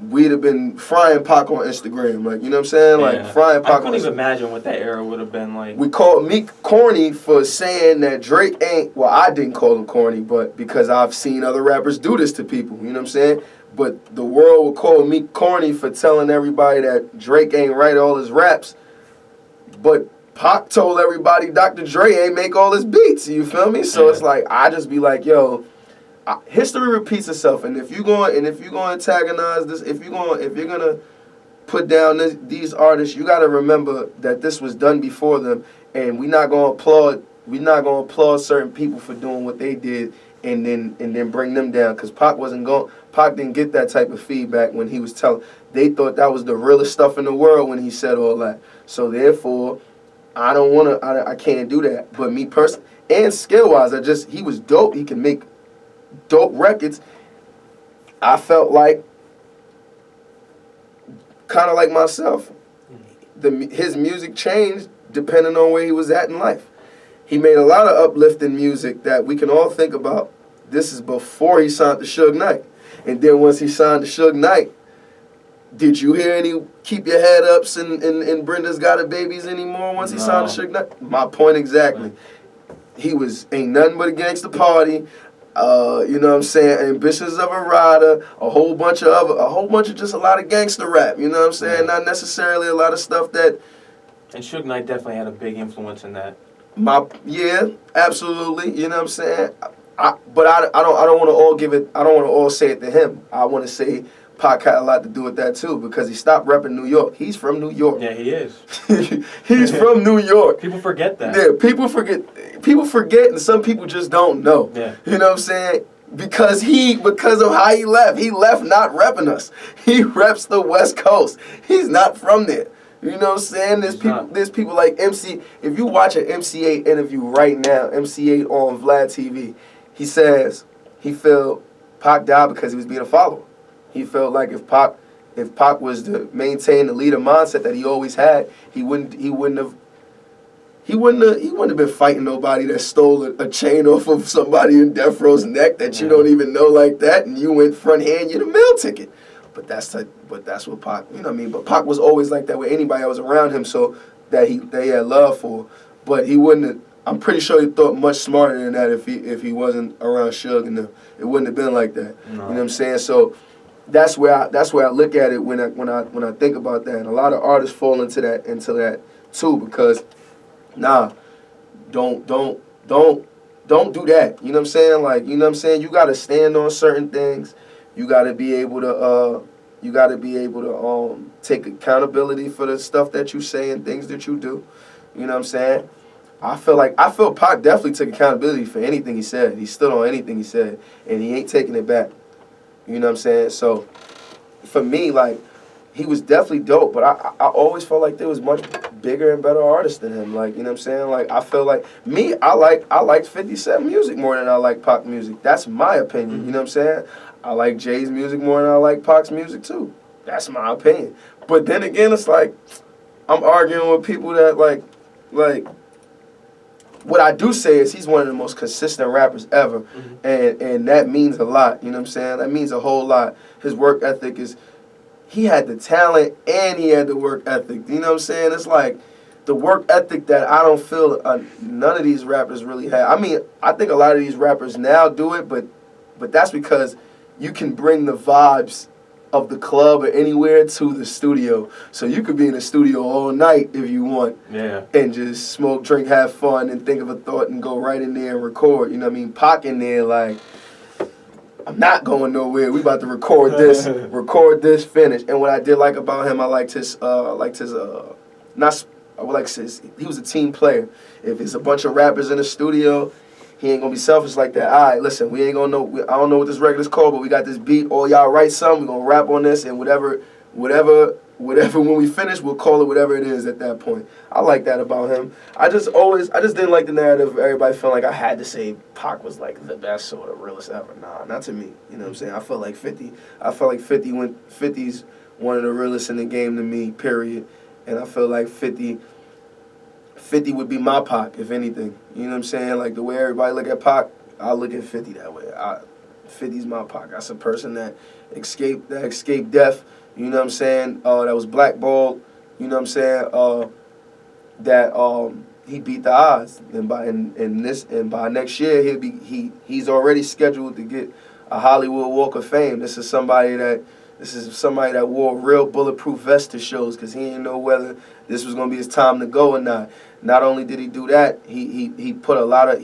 we'd have been frying Pac on Instagram, like, you know what I'm saying? Like, frying Pac on Instagram. I couldn't even imagine what that era would have been like. We called Meek corny for saying that Drake ain't, well, I didn't call him corny, but because I've seen other rappers do this to people, you know what I'm saying? But the world would call Meek corny for telling everybody that Drake ain't write all his raps. But Pac told everybody Dr. Dre ain't make all his beats, you feel me? So it's like, I just be like, yo, history repeats itself, and if you're going to antagonize this, if you're gonna put down these artists, you got to remember that this was done before them, and we're not gonna applaud certain people for doing what they did, and then bring them down, because Pac didn't get that type of feedback when he was telling. They thought that was the realest stuff in the world when he said all that. So therefore, I can't do that. But me personally, and skill wise, he was dope. He can make dope records. I felt like, kind of like myself, his music changed depending on where he was at in life. He made a lot of uplifting music that we can all think about. This is before he signed to Suge Knight. And then once he signed to Suge Knight, did you hear any Keep Your Head Ups and Brenda's Got a Babies anymore once he signed to Suge Knight? My point exactly. He ain't nothing but a gangster party. You know what I'm saying? Ambitions of a Rider, a whole bunch of just a lot of gangster rap. You know what I'm saying? Not necessarily a lot of stuff that. And Suge Knight definitely had a big influence in that. Yeah, absolutely. You know what I'm saying? But I don't want to all give it. I don't want to all say it to him. I want to say Pac had a lot to do with that too, because he stopped repping New York. He's from New York. Yeah, he is. He's from New York. People forget that. Yeah, people forget, and some people just don't know. Yeah. You know what I'm saying? Because of how he left not repping us. He reps the West Coast. He's not from there. You know what I'm saying? There's people like MC. If you watch an MC8 interview right now, MC8 on Vlad TV, he says he felt Pac died because he was being a follower. He felt like if Pac was to maintain the leader mindset that he always had, he wouldn't have been fighting nobody that stole a chain off of somebody in Death Row's neck that you don't even know like that, and you went front hand you the mail ticket. But that's what Pac, you know what I mean? But Pac was always like that with anybody that was around him, so that he had love for. But he wouldn't have, I'm pretty sure he thought much smarter than that if he wasn't around Suge and them. It wouldn't have been like that. No. You know what I'm saying? So that's where I look at it when I think about that. And a lot of artists fall into that too, because don't do that. You know what I'm saying? Like, you know what I'm saying? You gotta stand on certain things. You gotta be able to take accountability for the stuff that you say and things that you do. You know what I'm saying? I feel Pac definitely took accountability for anything he said. He stood on anything he said, and he ain't taking it back. You know what I'm saying? So for me, like, he was definitely dope, but I always felt like there was much bigger and better artists than him. Like, you know what I'm saying? Like, I feel like I liked 50 Cent music more than I like Pac music. That's my opinion. You know what I'm saying? I like Jay's music more than I like Pac's music too. That's my opinion. But then again, it's like I'm arguing with people that like what I do say is he's one of the most consistent rappers ever, and that means a lot. You know what I'm saying? That means a whole lot. His work ethic he had the talent and he had the work ethic. You know what I'm saying? It's like the work ethic that I don't feel none of these rappers really have. I mean, I think a lot of these rappers now do it, but that's because you can bring the vibes of the club or anywhere to the studio. So you could be in the studio all night if you want. Yeah. And just smoke, drink, have fun, and think of a thought and go right in there and record. You know what I mean? Pac in there like, I'm not going nowhere. We about to record this, finish. And what I did like about him, he was a team player. If it's a bunch of rappers in the studio, he ain't gonna be selfish like that. All right, listen, we ain't gonna know. I don't know what this record is called, but we got this beat. All y'all write something. We gonna rap on this, and whatever. When we finish, we'll call it whatever it is at that point. I like that about him. I just didn't like the narrative of everybody feeling like I had to say Pac was like the best or the realest ever. Nah, not to me. You know what I'm saying? I felt like 50's one of the realest in the game to me. Period. And I feel like 50 would be my Pac, if anything. You know what I'm saying? Like, the way everybody look at Pac, I look at 50 that way. 50's my Pac. That's a person that escaped death. You know what I'm saying? That was blackballed. You know what I'm saying? He beat the odds. And by next year he's already scheduled to get a Hollywood Walk of Fame. This is somebody that, This is somebody that wore a real bulletproof vest to shows because he didn't know whether this was gonna be his time to go or not. Not only did he do that, he put a lot of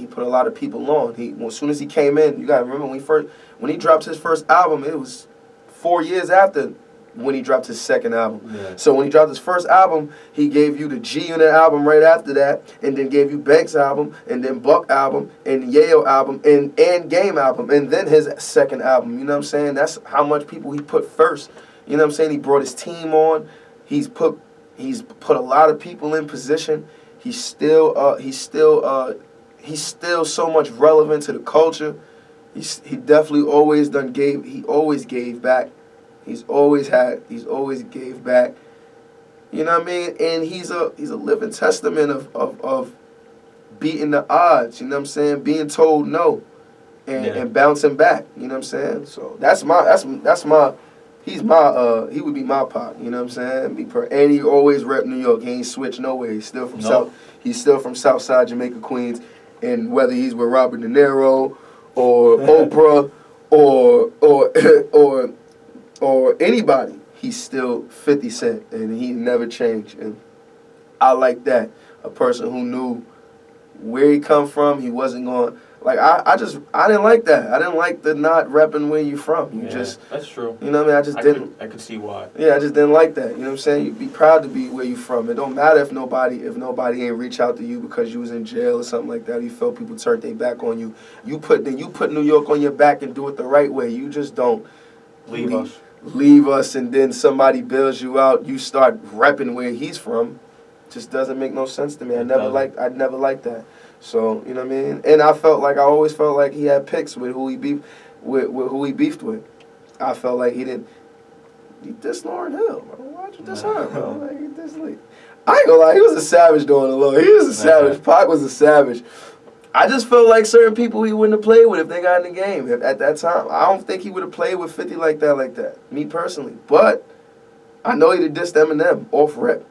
people on. As soon as he came in, you gotta remember when he dropped his first album, it was 4 years after when he dropped his second album. Yeah. So when he dropped his first album, he gave you the G Unit album right after that, and then gave you Banks album, and then Buck album, and Yayo album, and Game album, and then his second album. You know what I'm saying? That's how much people he put first. You know what I'm saying? He brought his team on. He's put a lot of people in position. He's still so much relevant to the culture. He definitely always gave back. He's always gave back. You know what I mean? And he's a living testament of beating the odds, you know what I'm saying? Being told no and bouncing back, you know what I'm saying? So he would be my pop, you know what I'm saying? And he always rep New York. He ain't switched nowhere. He's still from Southside Jamaica, Queens. And whether he's with Robert De Niro or Oprah or anybody, he's still 50 Cent, and he never changed. And I like that. A person who knew where he come from, he wasn't going, like, I didn't like that. I didn't like the not repping where you from. That's true. You know what I mean? I could see why. Yeah, I just didn't like that. You know what I'm saying? You be proud to be where you from. It don't matter if nobody ain't reach out to you because you was in jail or something like that. You felt people turned their back on you. You put New York on your back and do it the right way. You just don't leave us and then somebody bails you out. You start repping where he's from. Just doesn't make no sense to me. I never liked that. So, you know what I mean? And I always felt like he had picks with who he beefed with. I felt like he dissed Lauryn Hill, bro. Why'd you diss her, bro? Like, he dissed Lee. I ain't gonna lie, he was a savage doing the low. He was a savage. Pac was a savage. I just felt like certain people he wouldn't have played with if they got in the game at that time. I don't think he would have played with 50 like that, me personally. But I know he'd have dissed Eminem off rip.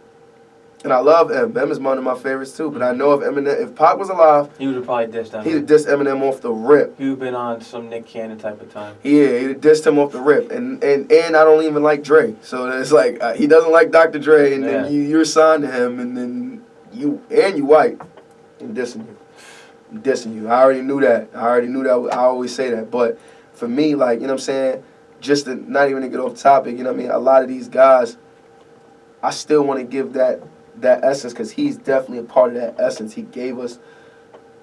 And I love M. M is one of my favorites too. But I know if Pac was alive, he would have probably dissed Eminem. He'd have dissed Eminem off the rip. He would have been on some Nick Cannon type of time. Yeah, he'd have dissed him off the rip. And I don't even like Dre. So it's like he doesn't like Dr. Dre, and then you're signed to him, and then you white and dissing you. I already knew that. I always say that. But for me, like, you know what I'm saying, just to, not even to get off topic, you know what I mean, a lot of these guys, I still want to give that essence, because he's definitely a part of that essence. He gave us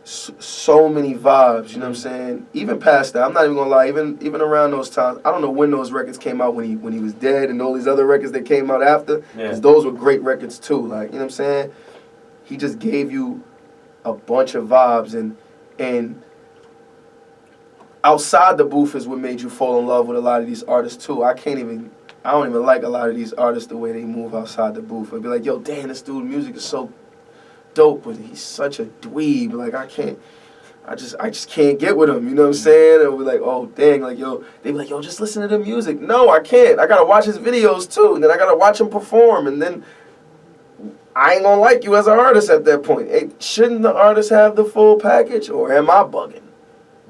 so many vibes, you know what I'm saying? Even past that, I'm not even gonna lie, even around those times, I don't know when those records came out, when he was dead, and all these other records that came out after, because those were great records too, like, you know what I'm saying? He just gave you a bunch of vibes, and outside the booth is what made you fall in love with a lot of these artists too. I don't even like a lot of these artists the way they move outside the booth. I'd be like, yo, damn, this dude's music is so dope, but he's such a dweeb. Like, I just can't get with him, you know what I'm saying? And we're like, oh, dang, like, yo, they be like, yo, just listen to the music. No, I can't. I gotta watch his videos too, and then I gotta watch him perform, and then I ain't gonna like you as an artist at that point. Hey, shouldn't the artist have the full package, or am I bugging?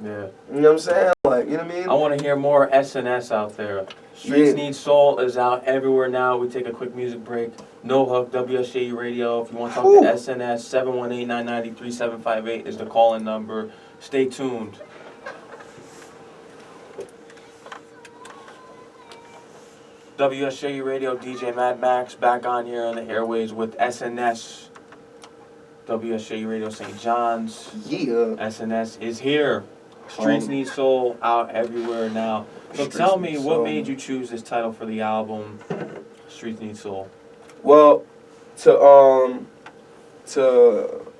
Yeah. You know what I'm saying? Like, you know what I mean? I want to hear more SNS out there. Streets Need Soul is out everywhere now. We take a quick music break. No Hook, WSJU Radio. If you want to talk to SNS, 718-993-3758 is the call-in number. Stay tuned. WSJU Radio, DJ Mad Max, back on here on the airways with SNS. WSJU Radio St. John's. Yeah. SNS is here. Streets Need Soul out everywhere now. So tell me, what made you choose this title for the album, Streets Need Soul? Well, in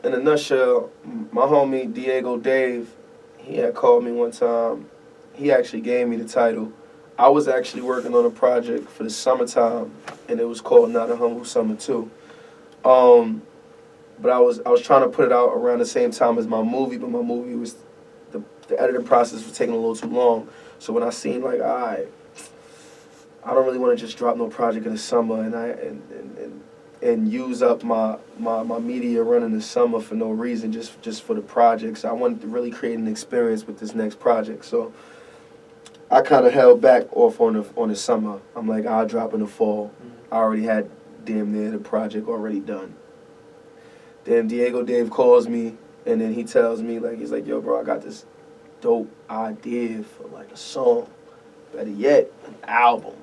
a nutshell, my homie Diego Dave, he had called me one time. He actually gave me the title. I was actually working on a project for the summertime, and it was called Not a Humble Summer 2. But I was trying to put it out around the same time as my movie, but my movie was, the editing process was taking a little too long. So when I seen, like, I don't really want to just drop no project in the summer and use up my media running the summer for no reason, just for the project. So I wanted to really create an experience with this next project. So I kind of held back off on the summer. I'm like, I'll drop in the fall. I already had damn near the project already done. Then Diego Dave calls me, and then he tells me, like, he's like, yo, bro, I got this dope idea for, like, a song. Better yet, an album.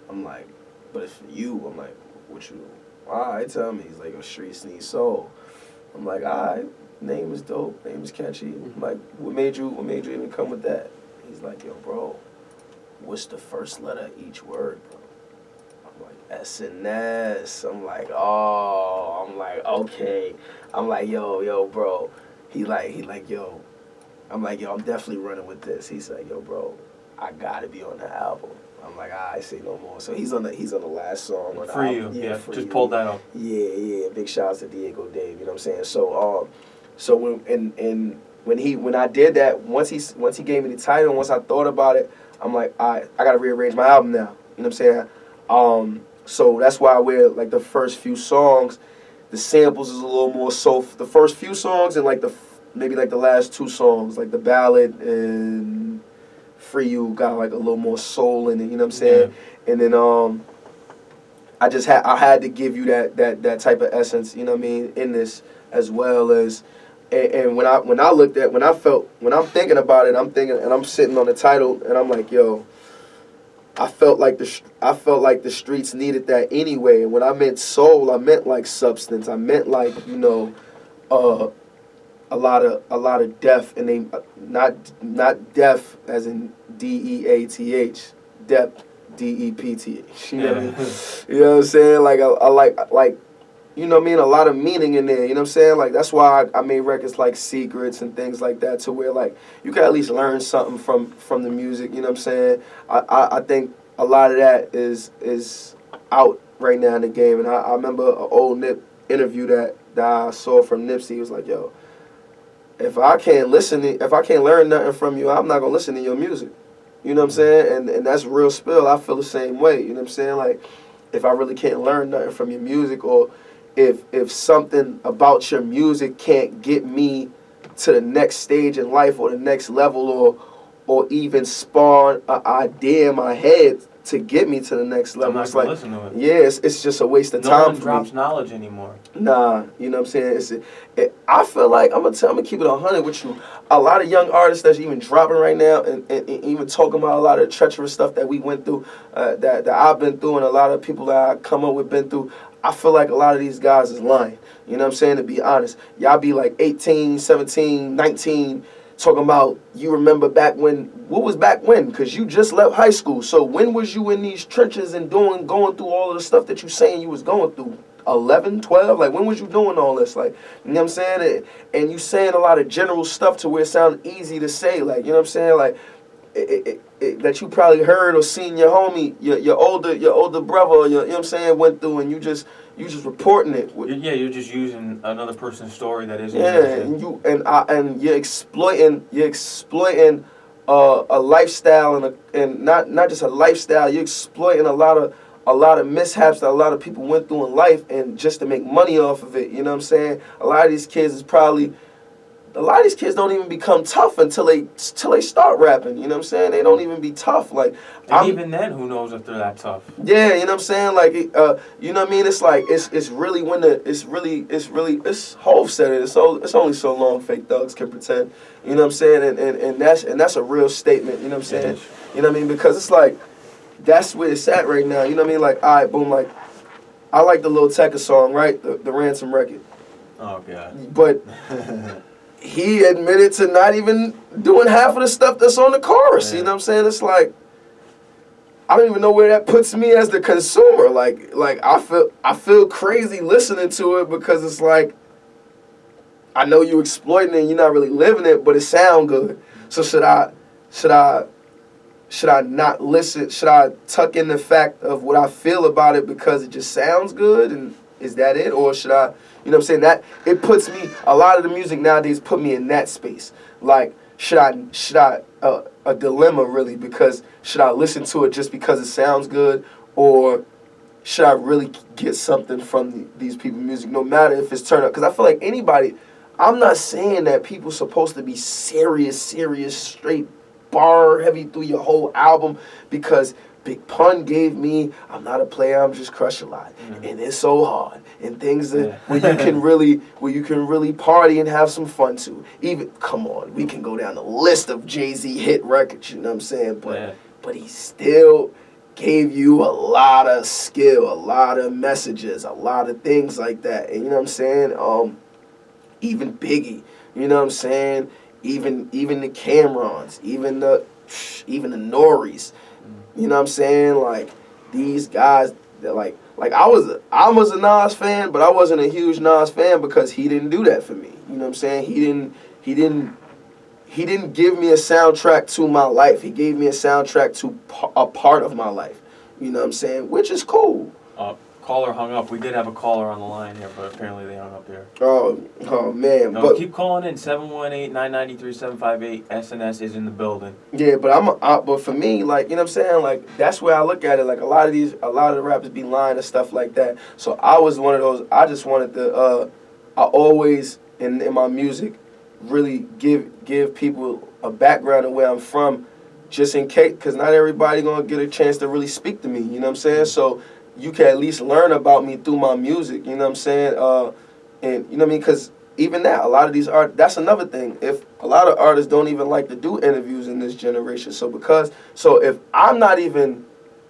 I'm like, but it's for you. I'm like, what you, all right, tell me. He's like, yo, Streets Need Soul. I'm like, all right, name is dope, name is catchy. I'm like, what made you even come with that? He's like, yo, bro, what's the first letter of each word, bro? I'm like, SNS. I'm like, oh, I'm like, okay. I'm like, yo, bro. He like, yo. I'm like, yo, I'm definitely running with this. He's like, yo, bro, I gotta be on the album. I'm like, I say no more. So he's on the last song on the For album. you, yeah. For Just you. pulled that up. Yeah. Big shout out to Diego Dave. You know what I'm saying? So when I did that, once he gave me the title, and once I thought about it, I'm like, I gotta rearrange my album now. You know what I'm saying? So that's why I wear like the first few songs, the samples is a little more soul. The first few songs and like maybe like the last two songs, like the ballad and Free You got like a little more soul in it. You know what I'm saying? Yeah. And then I had to give you that type of essence. You know what I mean? In this as well as. And when I'm thinking about it, I'm sitting on the title and I'm like, yo, I felt like the streets needed that anyway. And when I meant soul, I meant like substance. I meant like, you know, a lot of death, and they not death as in DEATH, depth DEPTH. You know what I mean? You know what I'm saying? Like I like. You know what I mean? A lot of meaning in there. You know what I'm saying? Like, that's why I made records like Secrets and things like that, to where, like, you can at least learn something from the music. You know what I'm saying? I think a lot of that is out right now in the game. And I remember an old Nip interview that I saw from Nipsey. He was like, yo, if I can't learn nothing from you, I'm not going to listen to your music. You know what I'm saying? And that's real spill. I feel the same way. You know what I'm saying? Like, if I really can't learn nothing from your music, or if something about your music can't get me to the next stage in life or the next level, or even spawn an idea in my head to get me to the next level, I'm not gonna listen to it. Yeah, it's just a waste of time. No one drops knowledge anymore. Nah, you know what I'm saying? I feel like I'm gonna keep it 100 with you. A lot of young artists that's even dropping right now, and even talking about a lot of treacherous stuff that we went through, that I've been through, and a lot of people that I come up with been through. I feel like a lot of these guys is lying. You know what I'm saying? To be honest, y'all be like 18, 17, 19. Talking about, you remember back when, what was back when? Because you just left high school. So when was you in these trenches and going through all of the stuff that you saying you was going through? 11, 12? Like, when was you doing all this? Like, you know what I'm saying? And you saying a lot of general stuff to where it sounds easy to say. Like, you know what I'm saying? Like, that you probably heard or seen your homie, your older brother, or you know what I'm saying, went through, and you just reporting it. Yeah, you're just using another person's story that isn't. Yeah, and you're exploiting a lifestyle, and not just a lifestyle. You're exploiting a lot of mishaps that a lot of people went through in life, and just to make money off of it. You know what I'm saying? A lot of these kids don't even become tough until they start rapping. You know what I'm saying? They don't even be tough. Like, even then, who knows if they're that tough? Yeah, you know what I'm saying? Like, you know what I mean? It's like it's really it's Hov said it. It's only so long fake thugs can pretend. You know what I'm saying? And that's a real statement. You know what I'm saying? You know what I mean? Because it's like, that's where it's at right now. You know what I mean? Like, all right, boom. Like, I like the Lil Tecca song, right? The Ransom record. Oh God. But he admitted to not even doing half of the stuff that's on the chorus. Yeah. You know what I'm saying? It's like, I don't even know where that puts me as the consumer. Like I feel crazy listening to it, because it's like, I know you exploiting it and you're not really living it, but it sound good. So should I not listen? Should I tuck in the fact of what I feel about it because it just sounds good, and is that it? Or should I, you know what I'm saying? That it puts me, a lot of the music nowadays put me in that space. Like, should I a dilemma really, because should I listen to it just because it sounds good, or should I really get something from these people's music, no matter if it's turned up? Because I feel like anybody, I'm not saying that people supposed to be serious, straight bar heavy through your whole album because Big Pun gave me I'm not a player, I'm just crush a lot. And it's so hard. And things that where you can really party and have some fun too. Even come on, we can go down the list of Jay-Z hit records, you know what I'm saying? But he still gave you a lot of skill, a lot of messages, a lot of things like that. And you know what I'm saying? Even Biggie, you know what I'm saying? Even the Cam'rons, even the Noris, you know what I'm saying? Like these guys, they're like I was a Nas fan, but I wasn't a huge Nas fan because he didn't do that for me. You know what I'm saying? He didn't give me a soundtrack to my life. He gave me a soundtrack to a part of my life. You know what I'm saying? Which is cool. Caller hung up. We did have a caller on the line here, but apparently they hung up there. Oh man. No, but keep calling in 718-993-758. SNS is in the building. Yeah, but for me, like, you know what I'm saying? Like, that's where I look at it. Like, a lot of the rappers be lying and stuff like that. So I was one of those. I just wanted to. I always in my music really give people a background of where I'm from, just in case, because not everybody gonna get a chance to really speak to me. You know what I'm saying? So you can at least learn about me through my music. You know what I'm saying? And you know what I mean? Because even now, a lot of these that's another thing. If a lot of artists don't even like to do interviews in this generation, so if I'm not even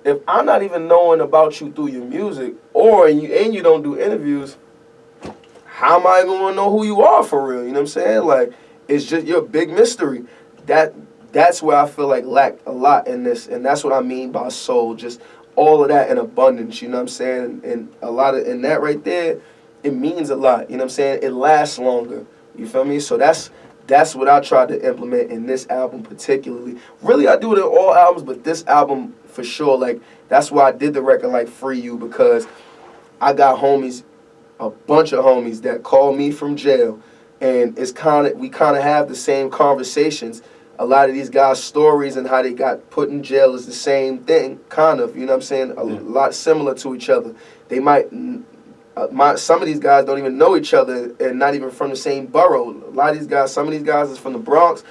knowing about you through your music, or you don't do interviews, how am I gonna know who you are for real? You know what I'm saying? Like, it's just you're a big mystery. That's where I feel like lack a lot in this, and that's what I mean by soul. Just all of that in abundance. You know what I'm saying? And a lot of that right there, it means a lot. You know what I'm saying? It lasts longer. You feel me? So that's what I tried to implement in this album particularly. Really, I do it in all albums, but this album for sure. Like, that's why I did the record like Free You, because I got homies, a bunch of homies that call me from jail, and we kind of have the same conversations. A lot of these guys' stories and how they got put in jail is the same thing, kind of. You know what I'm saying? A lot similar to each other. They might. Some of these guys don't even know each other and not even from the same borough. Some of these guys is from the Bronx,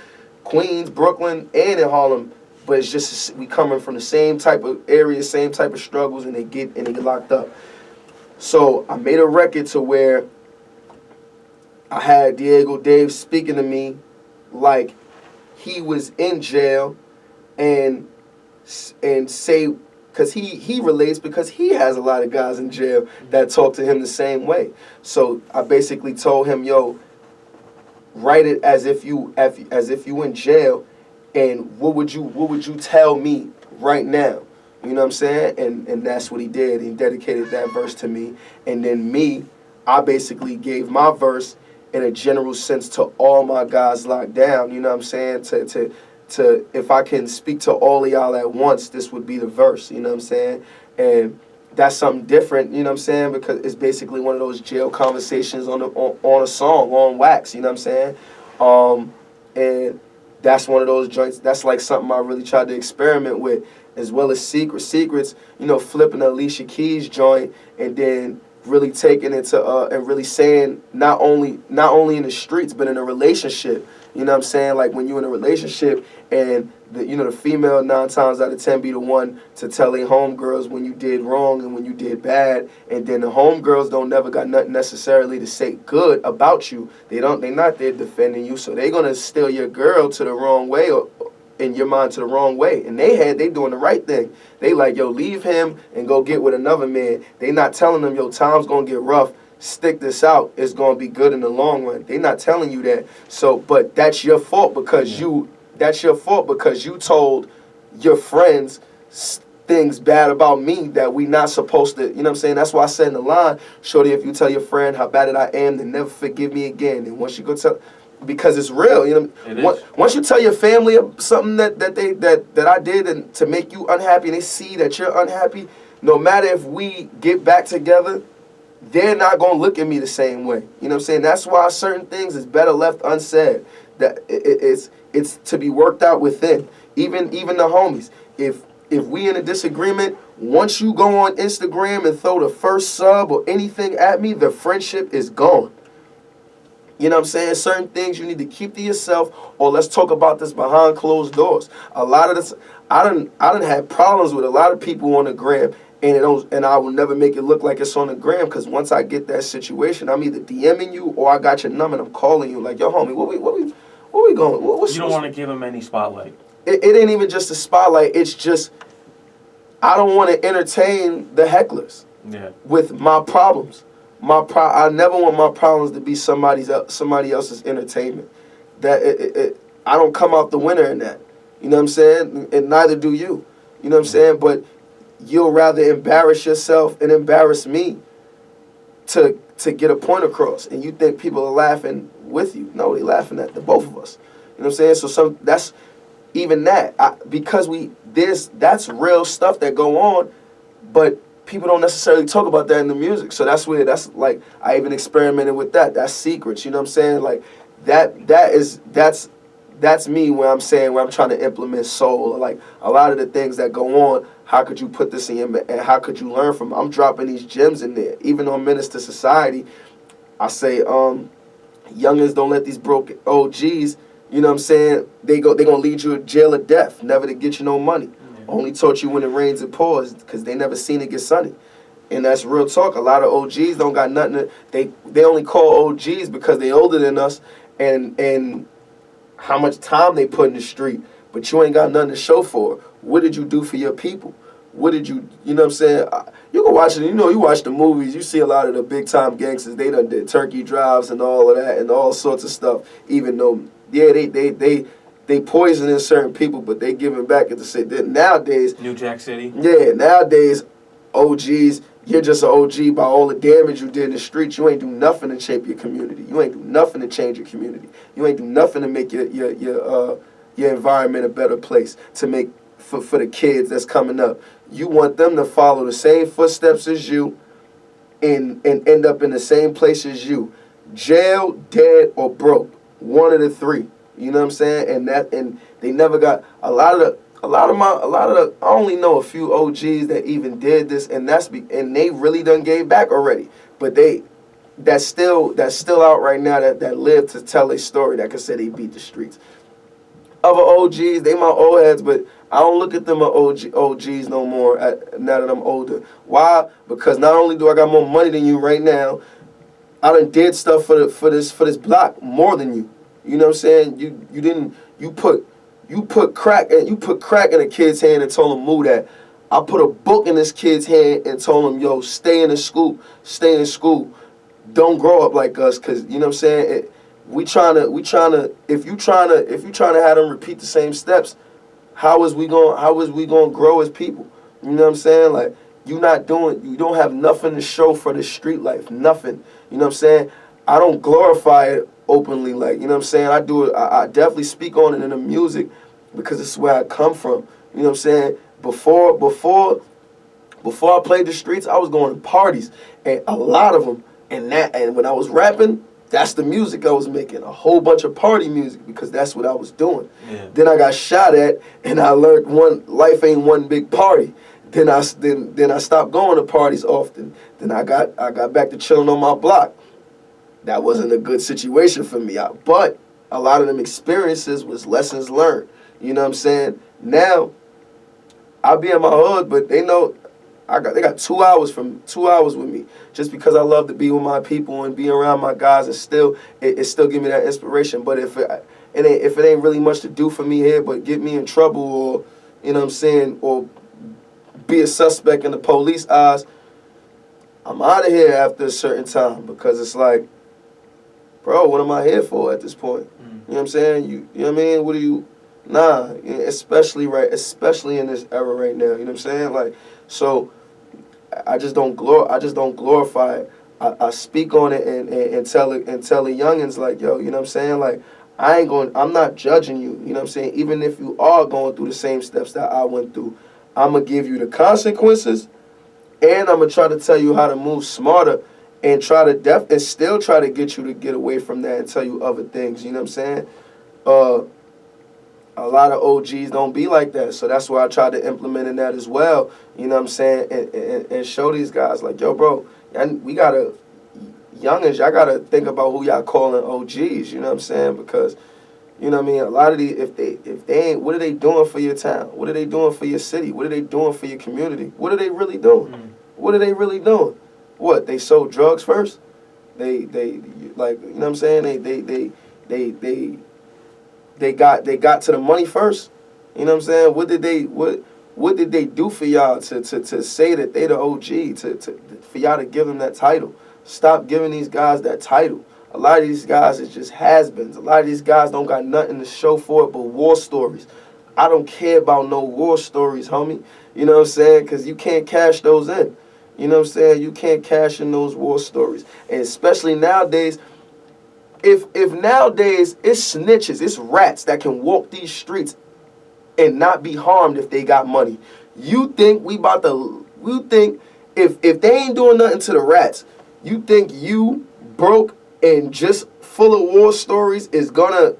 Queens, Brooklyn, and in Harlem. But it's just we coming from the same type of areas, same type of struggles, and they get locked up. So I made a record to where I had Diego Dave speaking to me like he was in jail, and say, because he relates, because he has a lot of guys in jail that talk to him the same way. So I basically told him, yo, write it as if you in jail, and what would you tell me right now? You know what I'm saying? And that's what he did. He dedicated that verse to me, and then I basically gave my verse in a general sense to all my guys locked down. You know what I'm saying? To if I can speak to all of y'all at once, this would be the verse. You know what I'm saying? And that's something different. You know what I'm saying? Because it's basically one of those jail conversations on a song, on wax. You know what I'm saying? And that's one of those joints. That's like something I really tried to experiment with, as well as Secrets. You know, flipping the Alicia Keys joint, and then really taking it to and really saying not only in the streets but in a relationship. You know what I'm saying? Like, when you're in a relationship and the female 9 times out of 10 be the one to tell their homegirls when you did wrong and when you did bad, and then the homegirls don't never got nothing necessarily to say good about you. They not there defending you, so they gonna steer your girl to the wrong way, or in your mind to the wrong way. And they doing the right thing. They like, yo, leave him and go get with another man. They not telling them, yo, time's gonna get rough. Stick this out. It's gonna be good in the long run. They not telling you that. So, but that's your fault because you told your friends things bad about me that we not supposed to. You know what I'm saying? That's why I said in the line, shorty, if you tell your friend how bad I am, then never forgive me again. And once you go tell, because it's real, you know. Once you tell your family something that I did and to make you unhappy, and they see that you're unhappy, no matter if we get back together, they're not gonna look at me the same way. You know what I'm saying? That's why certain things is better left unsaid. That it's to be worked out within. Even the homies. If we in a disagreement, once you go on Instagram and throw the first sub or anything at me, the friendship is gone. You know what I'm saying? Certain things you need to keep to yourself, or let's talk about this behind closed doors. A lot of this, I done had problems with a lot of people on the gram, and I will never make it look like it's on the gram, because once I get that situation, I'm either DMing you or I got your number and I'm calling you like, yo, homie, what we going? You don't want to give them any spotlight. It ain't even just a spotlight. It's just I don't want to entertain the hecklers with my problems. I never want my problems to be somebody else's entertainment. I don't come out the winner in that. You know what I'm saying? And neither do you. You know what I'm saying? But you'll rather embarrass yourself and embarrass me to get a point across. And you think people are laughing with you. No, they laughing at the both of us. You know what I'm saying? So that's even that. Because that's real stuff that go on, but people don't necessarily talk about that in the music. So that's like, I even experimented with that. That's secrets, you know what I'm saying? Like, that's me where I'm trying to implement soul. Like, a lot of the things that go on, how could you put this in and how could you learn from it? I'm dropping these gems in there. Even on Menace to Society, I say, youngins, don't let these broke OGs, you know what I'm saying, they gonna lead you to jail or death, never to get you no money. Only taught you when it rains and pours, because they never seen it get sunny. And that's real talk. A lot of OGs don't got nothing they only call OGs because they older than us and how much time they put in the street, but you ain't got nothing to show for it. What did you do for your people? What did you know what I'm saying? You can watch it, you watch the movies, you see a lot of the big time gangsters, they done did turkey drives and all of that and all sorts of stuff, even though, yeah, they poisoning certain people, but they giving back at the same. Nowadays, New Jack City. Yeah, nowadays, OGs, you're just an OG by all the damage you did in the streets. You ain't do nothing to shape your community. You ain't do nothing to change your community. You ain't do nothing to make your environment a better place, to make for the kids that's coming up. You want them to follow the same footsteps as you and end up in the same place as you. Jail, dead, or broke. One of the three. You know what I'm saying? And they never got a lot of the I only know a few OGs that even did this, and they really done gave back already. But that's still out right now that live to tell a story that can say they beat the streets. Other OGs, they my old heads, but I don't look at them as OGs no more now that I'm older. Why? Because not only do I got more money than you right now, I done did stuff for this block more than you. You know what I'm saying? You put crack in a kid's hand and told him move that. I put a book in this kid's hand and told him, yo, stay in school. Don't grow up like us, cause you know what I'm saying? We trying to if you trying to have them repeat the same steps, how is we going to grow as people? You know what I'm saying? Like, you don't have nothing to show for the street life, nothing. You know what I'm saying? I don't glorify it openly, like, you know what I'm saying? I do it. I definitely speak on it in the music because it's where I come from. You know what I'm saying? Before I played the streets, I was going to parties, and a lot of them. And when I was rapping, that's the music I was making, a whole bunch of party music, because that's what I was doing. Yeah. Then I got shot at, and I learned life ain't one big party. Then I stopped going to parties often. Then I got back to chilling on my block. That wasn't a good situation for me. But a lot of them experiences was lessons learned. You know what I'm saying? Now, I be in my hood, but they know they got 2 hours with me, just because I love to be with my people and be around my guys, and it still give me that inspiration. But if it ain't really much to do for me here, but get me in trouble, or you know what I'm saying, or be a suspect in the police eyes, I'm out of here after a certain time, because it's like, bro, what am I here for at this point? You know what I'm saying? You know what I mean? What do you? Nah, especially in this era right now. You know what I'm saying? Like, so I just don't glorify it. I speak on it and tell the youngins, like, yo, you know what I'm saying? Like, I'm not judging you. You know what I'm saying? Even if you are going through the same steps that I went through, I'm gonna give you the consequences, and I'm gonna try to tell you how to move smarter, and still try to get you to get away from that and tell you other things. You know what I'm saying? A lot of OGs don't be like that, so that's why I try to implement in that as well. You know what I'm saying? And show these guys, like, yo, bro, and we gotta, youngins, y'all gotta think about who y'all calling OGs. You know what I'm saying? Because you know what I mean. A lot of these, if they ain't, what are they doing for your town? What are they doing for your city? What are they doing for your community? What are they really doing? What are they really doing? What, they sold drugs first? They like, you know what I'm saying? They got to the money first. You know what I'm saying? What did they do for y'all to say that they the OG, for y'all to give them that title? Stop giving these guys that title. A lot of these guys is just has-beens. A lot of these guys don't got nothing to show for it but war stories. I don't care about no war stories, homie. You know what I'm saying? Because you can't cash those in. You know what I'm saying? You can't cash in those war stories. And especially nowadays, if nowadays it's snitches, it's rats that can walk these streets and not be harmed if they got money. You think if they ain't doing nothing to the rats, you think you broke and just full of war stories is gonna,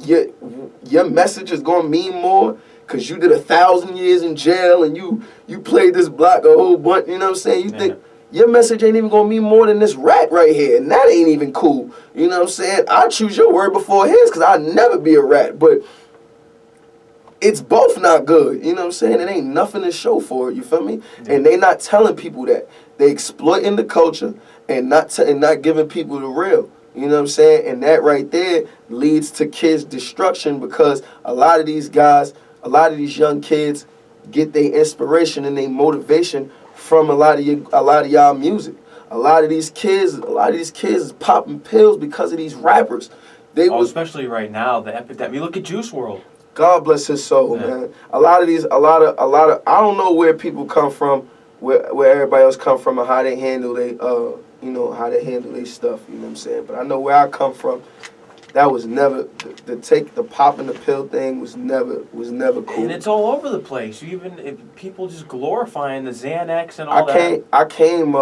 your message is gonna mean more because you did 1,000 years in jail and you played this block a whole bunch, you know what I'm saying? You think your message ain't even gonna mean more than this rat right here, and that ain't even cool. You know what I'm saying? I choose your word before his because I'd never be a rat, but it's both not good. You know what I'm saying? It ain't nothing to show for it, you feel me? Yeah. And they not telling people that. They exploiting the culture and not giving people the real. You know what I'm saying? And that right there leads to kids' destruction because a lot of these guys, a lot of these young kids get their inspiration and their motivation from a lot of y'all music. A lot of these kids is popping pills because of these rappers. Especially right now, the epidemic. You look at Juice WRLD. God bless his soul, man. A lot of I don't know where people come from, where everybody else come from, and how they handle how they handle their stuff. You know what I'm saying? But I know where I come from. That was never the popping the pill thing was never cool. And it's all over the place. People just glorifying the Xanax and all that. I came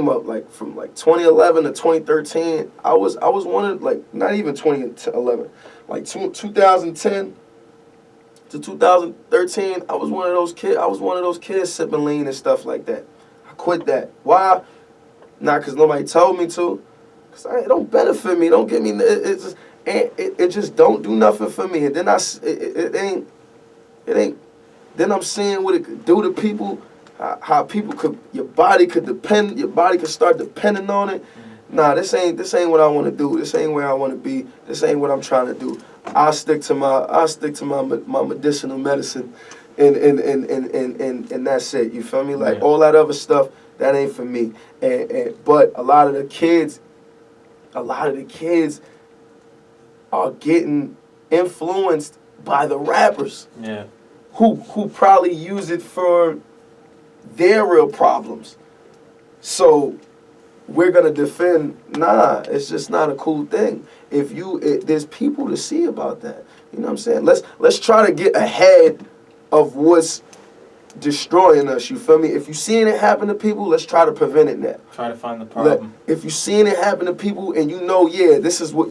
up like from like 2011 to 2013. I was one of, like, not even 2011, like 2010 to 2013. I was one of those kids sipping lean and stuff like that. I quit that. Why? Not because nobody told me to. Cause it don't benefit me. Don't get me. It just don't do nothing for me. And then it ain't. Then I'm seeing what it could do to people. How people your body could start depending on it. Nah, this ain't what I want to do. This ain't where I want to be. This ain't what I'm trying to do. I'll stick to my medicinal medicine, and that's it. You feel me? Like all that other stuff, that ain't for me. But a lot of the kids are getting influenced by the rappers. Yeah. Who probably use it for their real problems. So we're gonna defend, it's just not a cool thing. There's people to see about that. You know what I'm saying? Let's try to get ahead of what's destroying us, you feel me? If you seeing it happen to people, let's try to prevent it now. Try to find the problem. If you seeing it happen to people and you know, this is what,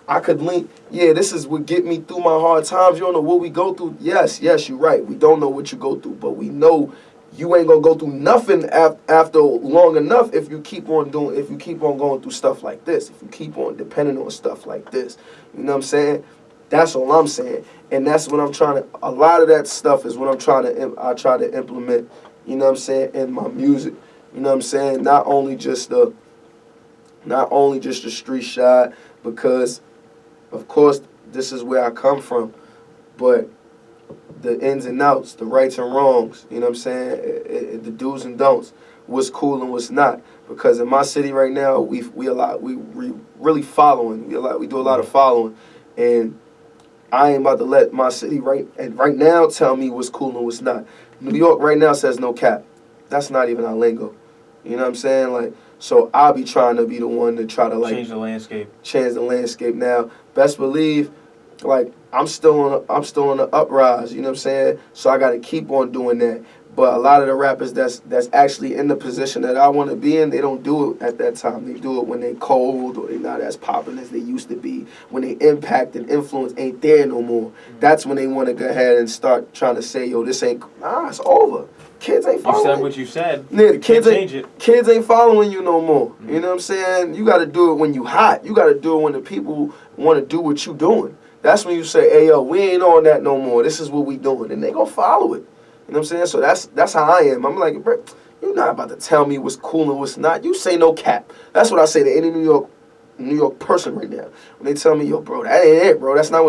I could link, this is what get me through my hard times. You don't know what we go through. Yes, you're right. We don't know what you go through, but we know you ain't gonna go through nothing after long enough if you keep on going through stuff like this, if you keep on depending on stuff like this. You know what I'm saying? That's all I'm saying. And that's what I'm trying to, a lot of that stuff is what I try to implement, you know what I'm saying, in my music. You know what I'm saying? Not only just the street shot, because of course this is where I come from, but the ins and outs, the rights and wrongs, you know what I'm saying, the do's and don'ts, what's cool and what's not. Because in my city right now, we really following. We do a lot of following, and I ain't about to let my city right now tell me what's cool and what's not. New York right now says no cap. That's not even our lingo. You know what I'm saying? Like, so I'll be trying to be the one to try to change the landscape. Change the landscape now. Best believe, like, I'm still on the uprise, you know what I'm saying? So I gotta keep on doing that. But a lot of the rappers that's actually in the position that I want to be in, they don't do it at that time. They do it when they cold or they not as popping as they used to be. When they impact and influence ain't there no more. That's when they want to go ahead and start trying to say, yo, this ain't, it's over. Kids ain't following. You said what you said. Yeah, the kids Can't change it. Kids ain't following you no more. You know what I'm saying? You got to do it when you hot. You got to do it when the people want to do what you doing. That's when you say, hey, yo, we ain't on that no more. This is what we doing. And they going to follow it. You know what I'm saying? So that's how I am. I'm like, bro, you're not about to tell me what's cool and what's not. You say no cap. That's what I say to any New York person right now. When they tell me, yo, bro, that ain't it, bro. That's not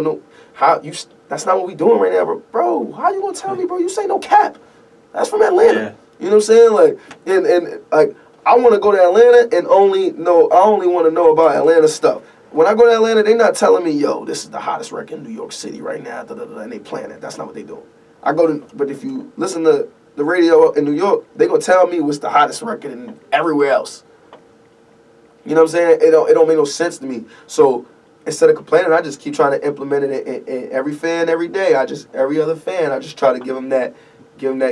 that's not what we doing right now, bro. Bro, how you gonna tell me, bro? You say no cap. That's from Atlanta. Yeah. You know what I'm saying? Like, and like, I want to go to Atlanta and I only want to know about Atlanta stuff. When I go to Atlanta, they not telling me, yo, this is the hottest record in New York City right now, and they playing it. That's not what they doing. But if you listen to the radio in New York, they gonna tell me what's the hottest record in everywhere else. You know what I'm saying? It don't make no sense to me. So instead of complaining, I just keep trying to implement it in every fan every day. Every other fan, I just try to give them that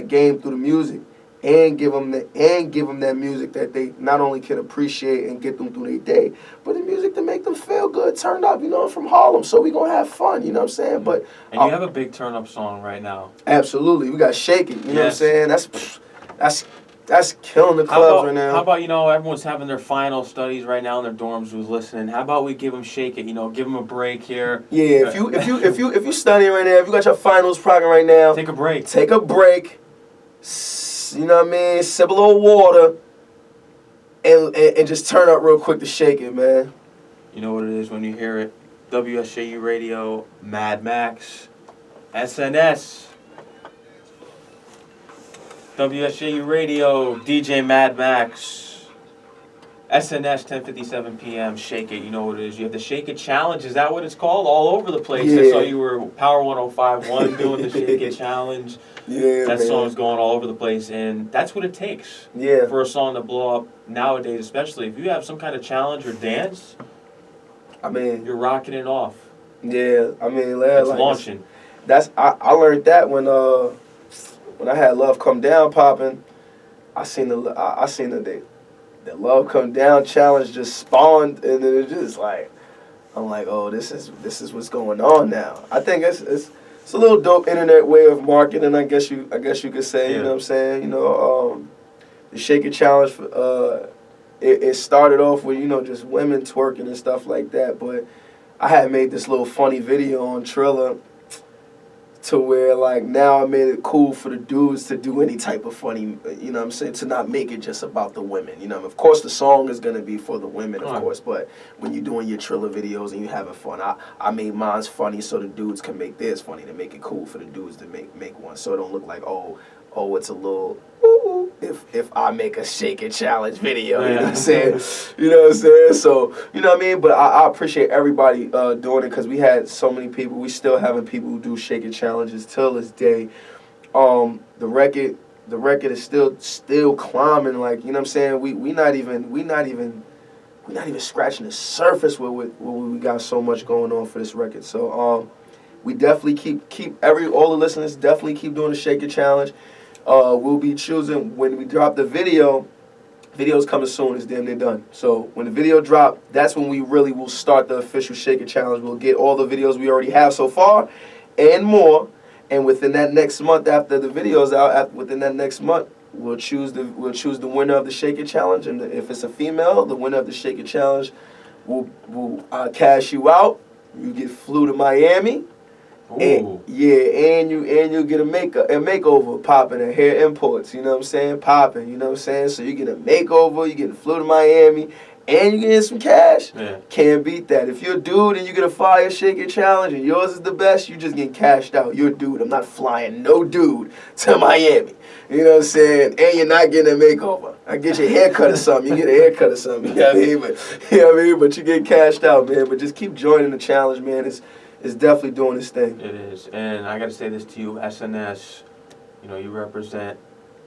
game through the music, and give them that music that they not only can appreciate and get them through their day, but the music to make them feel good, turn up. You know, I'm from Harlem, so we gonna have fun. You know what I'm saying? But you have a big turn up song right now. Absolutely, we got Shake It. You know what I'm saying? That's killing the clubs right now. How about, everyone's having their final studies right now in their dorms who's listening. How about we give them Shake It, give them a break here. Yeah, if you studying right now, if you got your finals progging right now, take a break. You know what I mean? Sip a little water and just turn up real quick to Shake It, man. You know what it is when you hear it. WSJU Radio, Mad Max, SNS. WSJU Radio, DJ Mad Max, SNS, 10:57 p.m. Shake It. You know what it is. You have the Shake It Challenge. Is that what it's called? All over the place. Yeah. I saw you were Power 105.1 doing the Shake It Challenge. Yeah, that man. song's going all over the place, and that's what it takes. Yeah. For a song to blow up nowadays, especially if you have some kind of challenge or dance. I mean, you're rocking it off. Yeah, I mean, it's launching. I learned that when I had Love Come Down popping. I seen the Love Come Down challenge just spawned, and then it just like, I'm like, oh, this is what's going on now. I think it's a little dope internet way of marketing, I guess you could say. Yeah. You know what I'm saying? The Shake It Challenge. It started off with just women twerking and stuff like that, but I had made this little funny video on Triller to where like now I made it cool for the dudes to do any type of funny, you know what I'm saying, to not make it just about the women. Of course the song is gonna be for the women, of course, but when you're doing your Triller videos and you having fun, I made mine's funny so the dudes can make theirs funny, to make it cool for the dudes to make one, so it don't look like oh it's a little if I make a Shake It Challenge video, you know what I'm saying? You know what I'm saying? So, you know what I mean? But I appreciate everybody doing it, because we had so many people. We still having people who do Shake It Challenges till this day. The record is still climbing, like, you know what I'm saying? We not even scratching the surface where we got so much going on for this record. So we definitely keep all the listeners definitely keep doing the Shake It Challenge. We'll be choosing when we drop the video. Video's coming soon. It's damn near done. So when the video drop, that's when we really will start the official Shake It Challenge. We'll get all the videos we already have so far and more. And within that next month, after the video's out, within that next month, we'll choose the winner of the Shake It Challenge. And if it's a female, the winner of the Shake It Challenge will cash you out. You get flew to Miami. And you get a makeover popping at Hair Imports, you know what I'm saying? Popping, you know what I'm saying? So you get a makeover, you get a flew to Miami, and you get some cash. Yeah. Can't beat that. If you're a dude and you get a fire Shake It Challenge and yours is the best, you just get cashed out. You're a dude. I'm not flying no dude to Miami. You know what I'm saying? And you're not getting a makeover. I get your haircut or something. You get a haircut or something. You know what I mean? But you get cashed out, man. But just keep joining the challenge, man. It's definitely doing its thing. It is. And I got to say this to you, SNS, you represent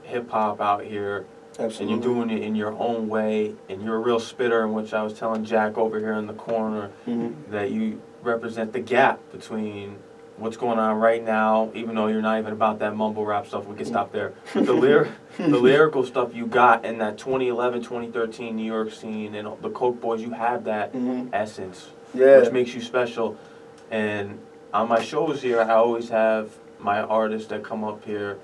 hip-hop out here. Absolutely. And you're doing it in your own way. And you're a real spitter, in which I was telling Jack over here in the corner that you represent the gap between what's going on right now, even though you're not even about that mumble rap stuff, we can stop there. The lyrical stuff you got in that 2011, 2013 New York scene and the Coke Boys, you have that essence, which makes you special. And on my shows here, I always have my artists that come up here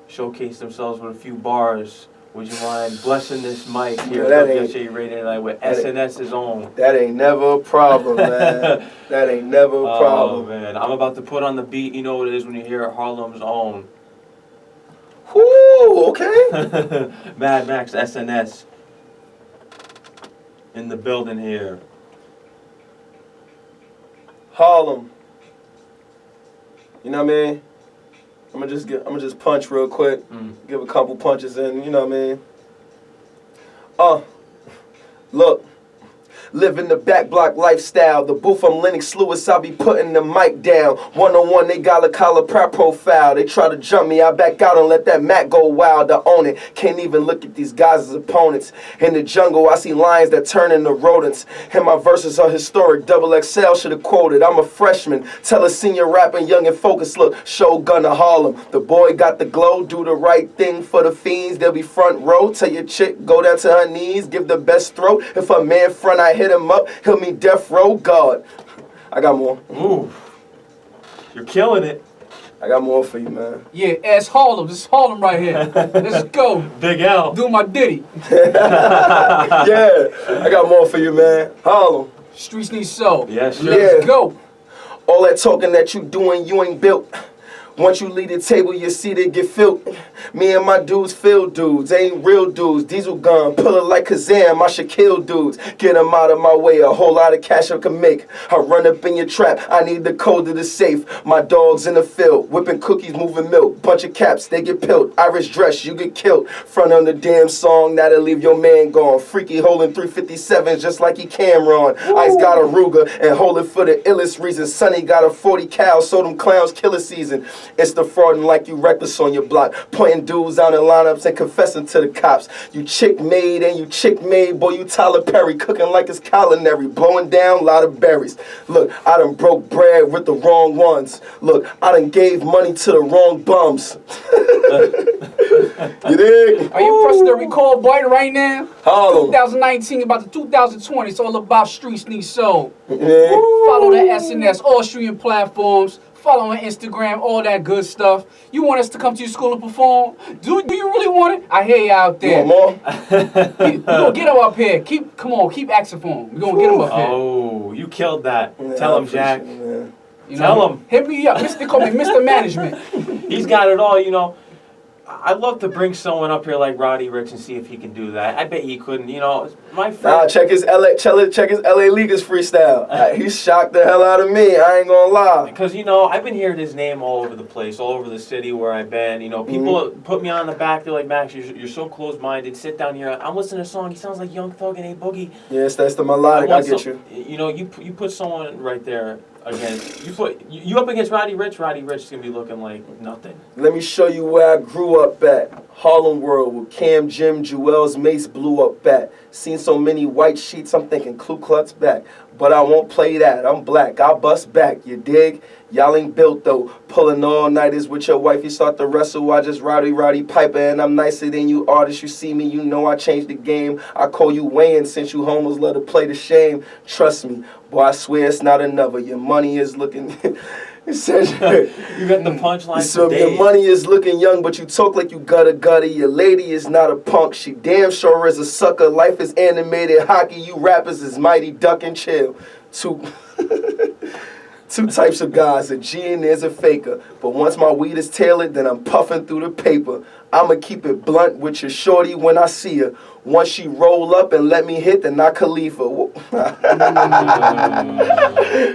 showcase themselves with a few bars. Would you mind blessing this mic here at WSJ Radio Tonight with SNS's own? That ain't never a problem, man. That ain't never a problem. Oh, man. I'm about to put on the beat. You know what it is when you hear Harlem's own. Whoo, okay. Mad Max SNS in the building here. Harlem. You know what I mean? I'm gonna just punch real quick. Give a couple punches in, you know what I mean? Look. Living the back block lifestyle. The booth, I'm Lennox Lewis, I be putting the mic down. One-on-one, they got a collar prep profile. They try to jump me, I back out and let that Mac go wild. To own it, can't even look at these guys as opponents. In the jungle, I see lions that turn into rodents. And my verses are historic, double XL should have quoted. I'm a freshman, tell a senior rapping, young and focused. Look, Shogun of Harlem. The boy got the glow, do the right thing for the fiends. They'll be front row, tell your chick, go down to her knees, give the best throw. If a man front, I hit him up, he'll meet death row God. I got more. Ooh, you're killing it. I got more for you, man. Yeah, ask Harlem. This is Harlem right here. Let's go. Big L. Do my ditty. Yeah, I got more for you, man. Harlem. Streets need soul. Yes, sir. Let's go. All that talking that you doing, you ain't built. Once you leave the table, you see they get filled. Me and my dudes feel dudes, ain't real dudes. Diesel gun, pull it like Kazam, I should kill dudes. Get them out of my way, a whole lot of cash I can make. I run up in your trap, I need the code to the safe. My dogs in the field, whipping cookies, moving milk. Bunch of caps, they get pilled. Irish dress, you get killed. Front on the damn song, that'll leave your man gone. Freaky holding 357s just like he Cameron. Ice got a Ruger and hold it for the illest reason. Sonny got a 40 cal, so them clowns killer season. It's the frauding like you reckless on your block. Pointing dudes out in lineups and confessing to the cops. You chick made and you chick made, boy, you Tyler Perry. Cooking like it's culinary, blowing down a lot of berries. Look, I done broke bread with the wrong ones. Look, I done gave money to the wrong bums. You dig? Are you pressing the record button right now? Harlem. 2019 about to 2020. It's all about Streets Need Soul. Yeah. Follow the SNS, all streaming platforms. Follow on Instagram, all that good stuff. You want us to come to your school and perform? Do you really want it? I hear you out there. You want more? We gonna get him up here. Come on, keep asking for him. We gonna get him up here. Oh, you killed that. Yeah, Tell I him, Jack. appreciate it, man. You Tell know? him. Hit me up. They call me Mr. Management. He's got it all, you know. I'd love to bring someone up here like Roddy Ricch and see if he can do that. I bet he couldn't. You know, my friend. Nah, check his LA Leaguers freestyle. He shocked the hell out of me. I ain't gonna lie. Because, you know, I've been hearing his name all over the place, all over the city where I've been. You know, people put me on the back. They're like, Max, you're so close-minded. Sit down here. I'm listening to a song. He sounds like Young Thug and A Boogie. Yes, that's the melodic. I get you. You know, you put someone right there against. You up against Roddy Ricch. Roddy Ricch's going to be looking like nothing. Let me show you where I grew up at. Harlem World, where Cam, Jim, Jewel's Mace blew up at. Seen so many white sheets, I'm thinking Ku Klux back. But I won't play that. I'm black. I'll bust back. You dig? Y'all ain't built though. Pulling all-nighters with your wife. You start to wrestle. I just Roddy Piper, and I'm nicer than you artists. You see me, you know I changed the game. I call you Wayne since you homos love to play the shame. Trust me, boy, I swear it's not another. Your money is looking... You got the punchline. So your money is looking young, but you talk like you gutter. Your lady is not a punk. She damn sure is a sucker. Life is animated hockey. You rappers is mighty duck and chill. Two types of guys, a G and there's a faker. But once my weed is tailored, then I'm puffing through the paper. I'ma keep it blunt with your shorty when I see her. Once she roll up and let me hit, then I Khalifa. Nah, I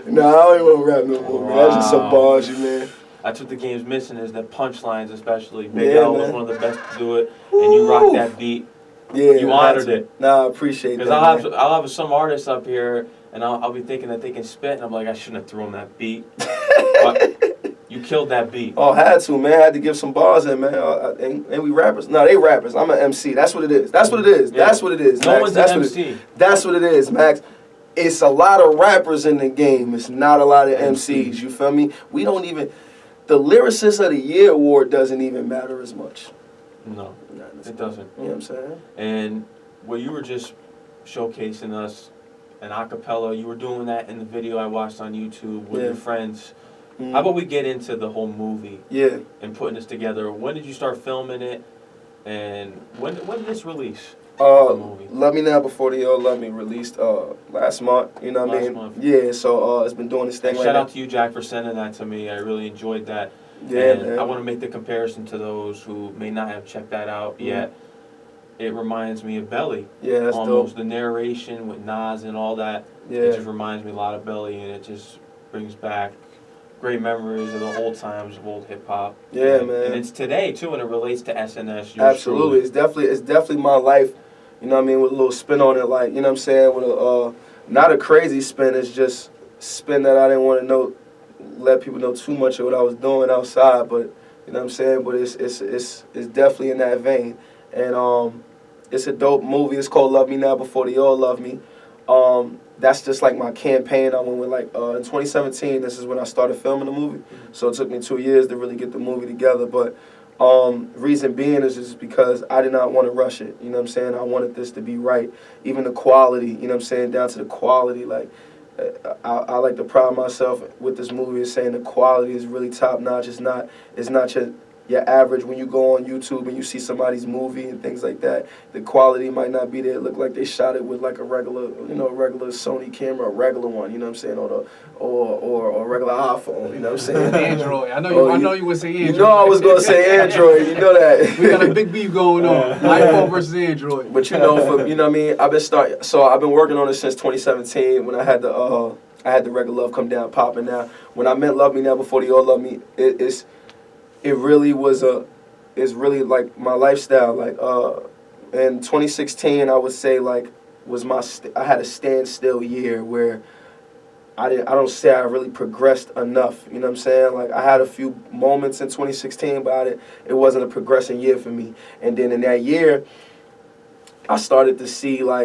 don't even want to rap no more, man. That's just some bars, you man. That's what the game's missing is the punchlines, especially. Big Yeah, L was man. one of the best to do it, and you rocked that beat. Yeah, You honored it. Nah, I appreciate that. Because man. I'll have some artists up here, and I'll be thinking that they can spit, and I'm like, I shouldn't have thrown that beat. But you killed that beat. Oh, had to, man. Had to give some bars in, man. And we rappers. No, they rappers. I'm an MC. That's what it is. That's what it is. Yeah. That's what it is, No Max. one's That's an what MC. That's what it is, Max. it's a lot of rappers in the game. It's not a lot of MCs. You feel me? We don't even. The Lyricist of the Year award doesn't even matter as much. No, it doesn't. You know what I'm saying? And where you were just showcasing us an acapella, you were doing that in the video I watched on YouTube with your friends. How about we get into the whole movie? Yeah. And putting this together. When did you start filming it? And when did this release? Love Me Now Before They All Love Me released last month. You know what I mean? Month. Yeah. So it's been doing this thing. Shout out to you, Jack, for sending that to me. I really enjoyed that. Yeah, and man. I want to make the comparison to those who may not have checked that out yet. It reminds me of Belly. Yeah, that's almost dope. The narration with Nas and all that. Yeah. It just reminds me a lot of Belly, and it just brings back great memories of the old times of old hip hop. Yeah, and, man. And it's today too, and it relates to SNS. Absolutely, it's definitely my life. You know what I mean, with a little spin on it, like, you know what I'm saying, with a not a crazy spin. It's just spin that I didn't want to let people know too much of what I was doing outside. But you know what I'm saying. But it's definitely in that vein, and it's a dope movie. It's called Love Me Now Before They All Love Me. That's just like my campaign. I went with in 2017. This is when I started filming the movie. So it took me 2 years to really get the movie together. But reason being is just because I did not want to rush it. You know what I'm saying? I wanted this to be right. Even the quality, you know what I'm saying, down to the quality. Like, I like to pride myself with this movie is saying the quality is really top notch. It's not just your average when you go on YouTube and you see somebody's movie and things like that. The quality might not be there. It look like they shot it with like a regular Sony camera, a regular one. You know what I'm saying, or a regular iPhone. You know what I'm saying? Android. I know you would say Android. You know I was gonna say Android. You know that. We got a big beef going on. iPhone versus Android. But you know what I mean. I've been working on it since 2017 when I had the Regular Love Come Down popping. Now when I meant Love Me Now Before They All Love Me, it's really like my lifestyle. Like in 2016, I would say like I had a standstill year where I don't say I really progressed enough. You know what I'm saying? Like I had a few moments in 2016, but it wasn't a progressing year for me. And then in that year, I started to see a lot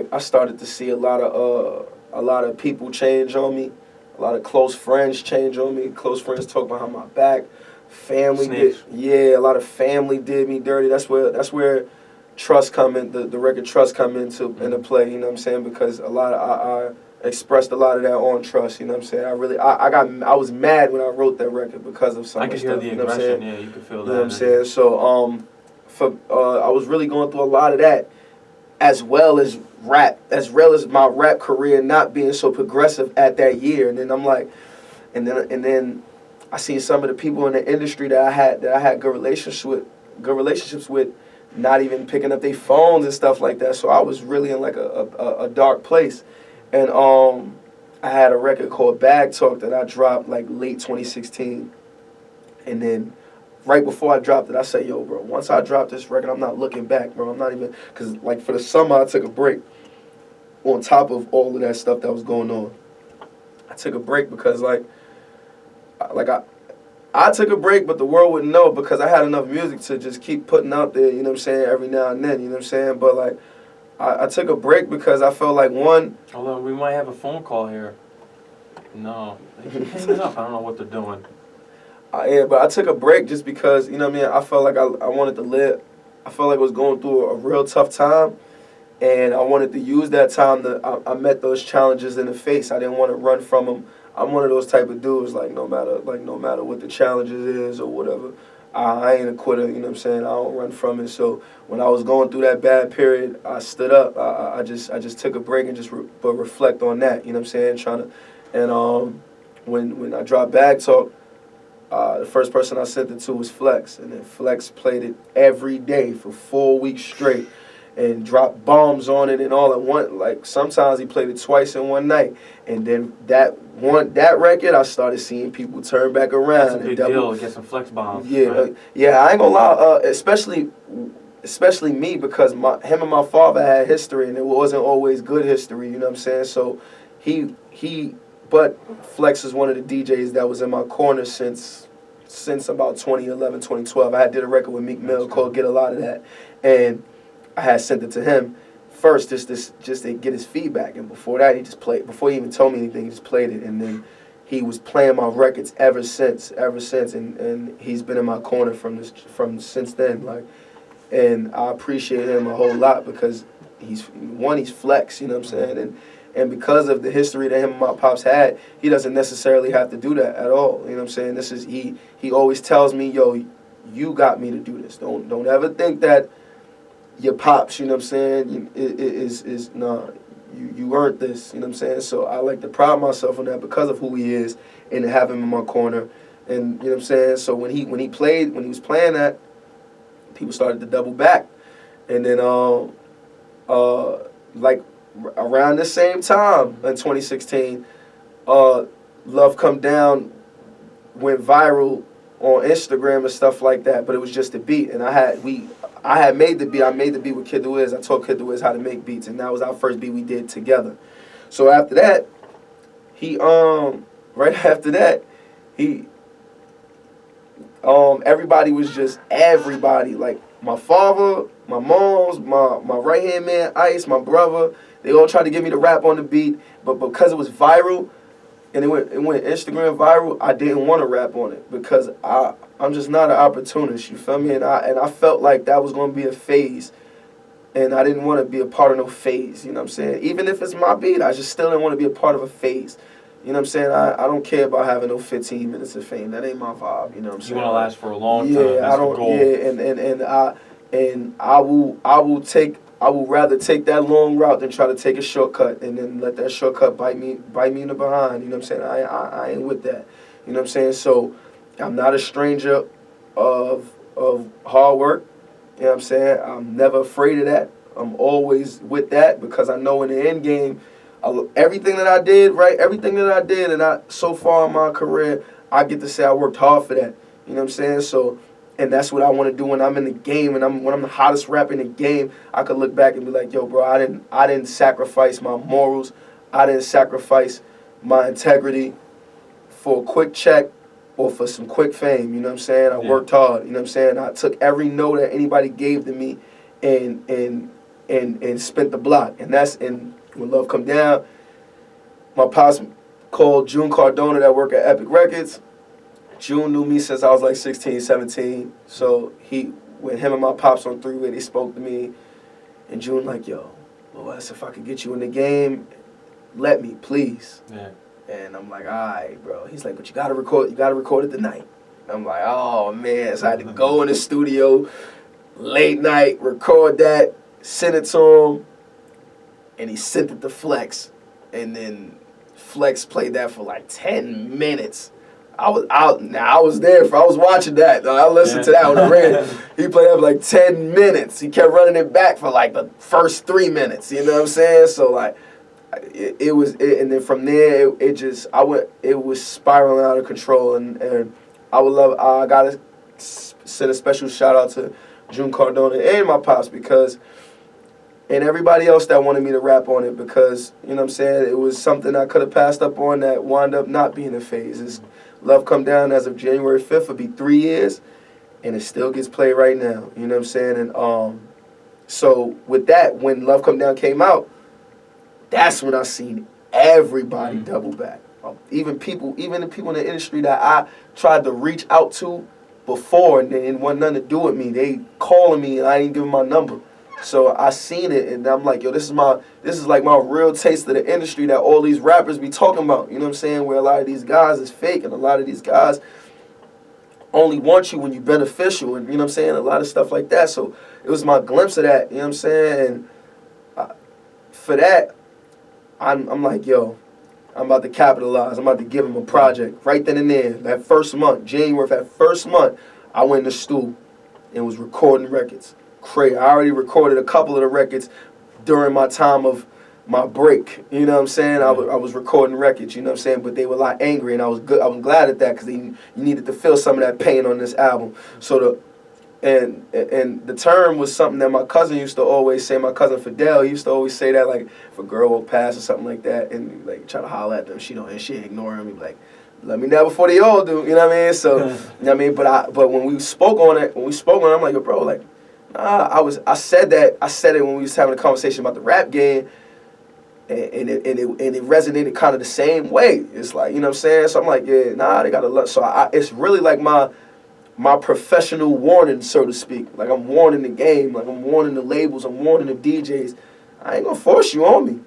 of people change on me, a lot of close friends change on me. Close friends talk behind my back. Family a lot of family did me dirty. That's where trust come in, the record trust come into play, you know what I'm saying? Because I expressed a lot of that on trust, you know what I'm saying? I was mad when I wrote that record because of some I could hear the aggression, yeah, you could feel that. You know what I'm saying? So I was really going through a lot of that, as well as my rap career not being so progressive at that year. And then I'm like, and then I seen some of the people in the industry that I had good relationships with, not even picking up their phones and stuff like that. So I was really in like a dark place, and I had a record called Bag Talk that I dropped like late 2016, and then right before I dropped it, I said, "Yo, bro, once I drop this record, I'm not looking back, bro. I'm not even because like for the summer I took a break. On top of all of that stuff that was going on, I took a break because I took a break, but the world wouldn't know because I had enough music to just keep putting out there, you know what I'm saying, every now and then, you know what I'm saying? But, like, I took a break because I felt like, one... Hold on, we might have a phone call here. No, they keep hanging up. I don't know what they're doing. Yeah, but I took a break just because, you know what I mean, I felt like I wanted to live. I felt like I was going through a real tough time, and I wanted to use that time I met those challenges in the face. I didn't want to run from them. I'm one of those type of dudes, like no matter what the challenges is or whatever, I ain't a quitter, you know what I'm saying? I don't run from it. So when I was going through that bad period, I stood up. I just took a break and just reflect on that, you know what I'm saying? When I dropped Bag Talk, the first person I sent it to was Flex, and then Flex played it every day for 4 weeks straight and dropped bombs on it and all at once. Like sometimes he played it twice in one night, and then that record I started seeing people turn back around. That's a big deal. Get some Flex bombs. Yeah, right? Yeah. I ain't gonna lie. Especially me because him and my father had history, and it wasn't always good history. You know what I'm saying? So but Flex is one of the DJs that was in my corner since about 2011, 2012. I did a record with Meek Mill called Get a Lot of That, and I had sent it to him. first just to get his feedback, and before that he just played. Before he even told me anything, he just played it, and then he was playing my records ever since, and he's been in my corner from since then. Like, and I appreciate him a whole lot because he's flex, you know what I'm saying, and because of the history that him and my pops had, he doesn't necessarily have to do that at all. You know what I'm saying? This is he always tells me, yo, you got me to do this. Don't ever think that your pops, you know what I'm saying, is nah. You earned this, you know what I'm saying? So I like to pride myself on that because of who he is and to have him in my corner. And you know what I'm saying? So when he was playing that, people started to double back. And then like around the same time in 2016, Love Come Down went viral on Instagram and stuff like that, but it was just a beat, and I had made the beat. I made the beat with Kid The Wiz. I taught Kid The Wiz how to make beats, and that was our first beat we did together. So after that, everybody was just everybody. Like my father, my mom's, my right hand man, Ice, my brother. They all tried to get me to rap on the beat, but because it was viral, and it went Instagram viral, I didn't want to rap on it because I'm just not an opportunist, you feel me? And I felt like that was going to be a phase, and I didn't want to be a part of no phase, you know what I'm saying? Even if it's my beat, I just still didn't want to be a part of a phase. You know what I'm saying? I don't care about having no 15 minutes of fame. That ain't my vibe, you know what I'm saying? You want to last for a long time. Yeah, That's the goal. Yeah, I will rather take that long route than try to take a shortcut and then let that shortcut bite me in the behind. You know what I'm saying? I ain't with that. You know what I'm saying? So I'm not a stranger of hard work. You know what I'm saying? I'm never afraid of that. I'm always with that because I know in the end game, everything that I did, and so far in my career, I get to say I worked hard for that. You know what I'm saying? So. And that's what I want to do when I'm in the game, and when I'm the hottest rapper in the game. I could look back and be like, yo, bro, I didn't sacrifice my morals. I didn't sacrifice my integrity for a quick check or for some quick fame. You know what I'm saying? I worked hard. You know what I'm saying? I took every no that anybody gave to me and spent the block. And when Love Come Down, my pops called June Cardona that worked at Epic Records. June knew me since I was like 16, 17. So when him and my pops on three-way, they spoke to me. And June like, yo, Wes, if I could get you in the game, let me, please. Yeah. And I'm like, all right, bro. He's like, but you gotta record it tonight. And I'm like, oh man. So I had to go in the studio, late night, record that, send it to him, and he sent it to Flex. And then Flex played that for like 10 minutes. I was there. I was watching that. I listened to that on the radio. He played that for like 10 minutes. He kept running it back for like the first 3 minutes. You know what I'm saying? So like, it was, and then from there, it was spiraling out of control. And I gotta send a special shout out to June Cardona and my pops and everybody else that wanted me to rap on it because, you know what I'm saying, it was something I could have passed up on that wound up not being a phase. Love Come Down as of January 5th will be 3 years, and it still gets played right now. You know what I'm saying? And so with that, when Love Come Down came out, that's when I seen everybody double back. Even the people in the industry that I tried to reach out to before and they didn't want nothing to do with me. They calling me and I didn't give them my number. So I seen it and I'm like, yo, this is like my real taste of the industry that all these rappers be talking about. You know what I'm saying? Where a lot of these guys is fake and a lot of these guys only want you when you're beneficial and, you know what I'm saying, a lot of stuff like that. So it was my glimpse of that, you know what I'm saying? And for that, I'm like, yo, I'm about to capitalize. I'm about to give him a project right then and there. That first month, January, that first month, I went in the studio and was recording records. Crazy. I already recorded a couple of the records during my time of my break. You know what I'm saying? I was recording records, you know what I'm saying? But they were a lot angry, and I was good. I was glad at that because you needed to feel some of that pain on this album. So and the term was something that my cousin used to always say. My cousin Fidel, he used to always say that, like, if a girl walked past or something like that, and like try to holler at them, she ignore him. He'd be like, let me know before they all do. You know what I mean? So, you know what I mean? But when we spoke on it, I'm like, yo, bro, like, I said it when we was having a conversation about the rap game, and it resonated kind of the same way. It's like, you know what I'm saying? So I'm like, yeah, nah, they got to love. So it's really like my professional warning, so to speak. Like, I'm warning the game, like I'm warning the labels, I'm warning the DJs. I ain't gonna force you on me.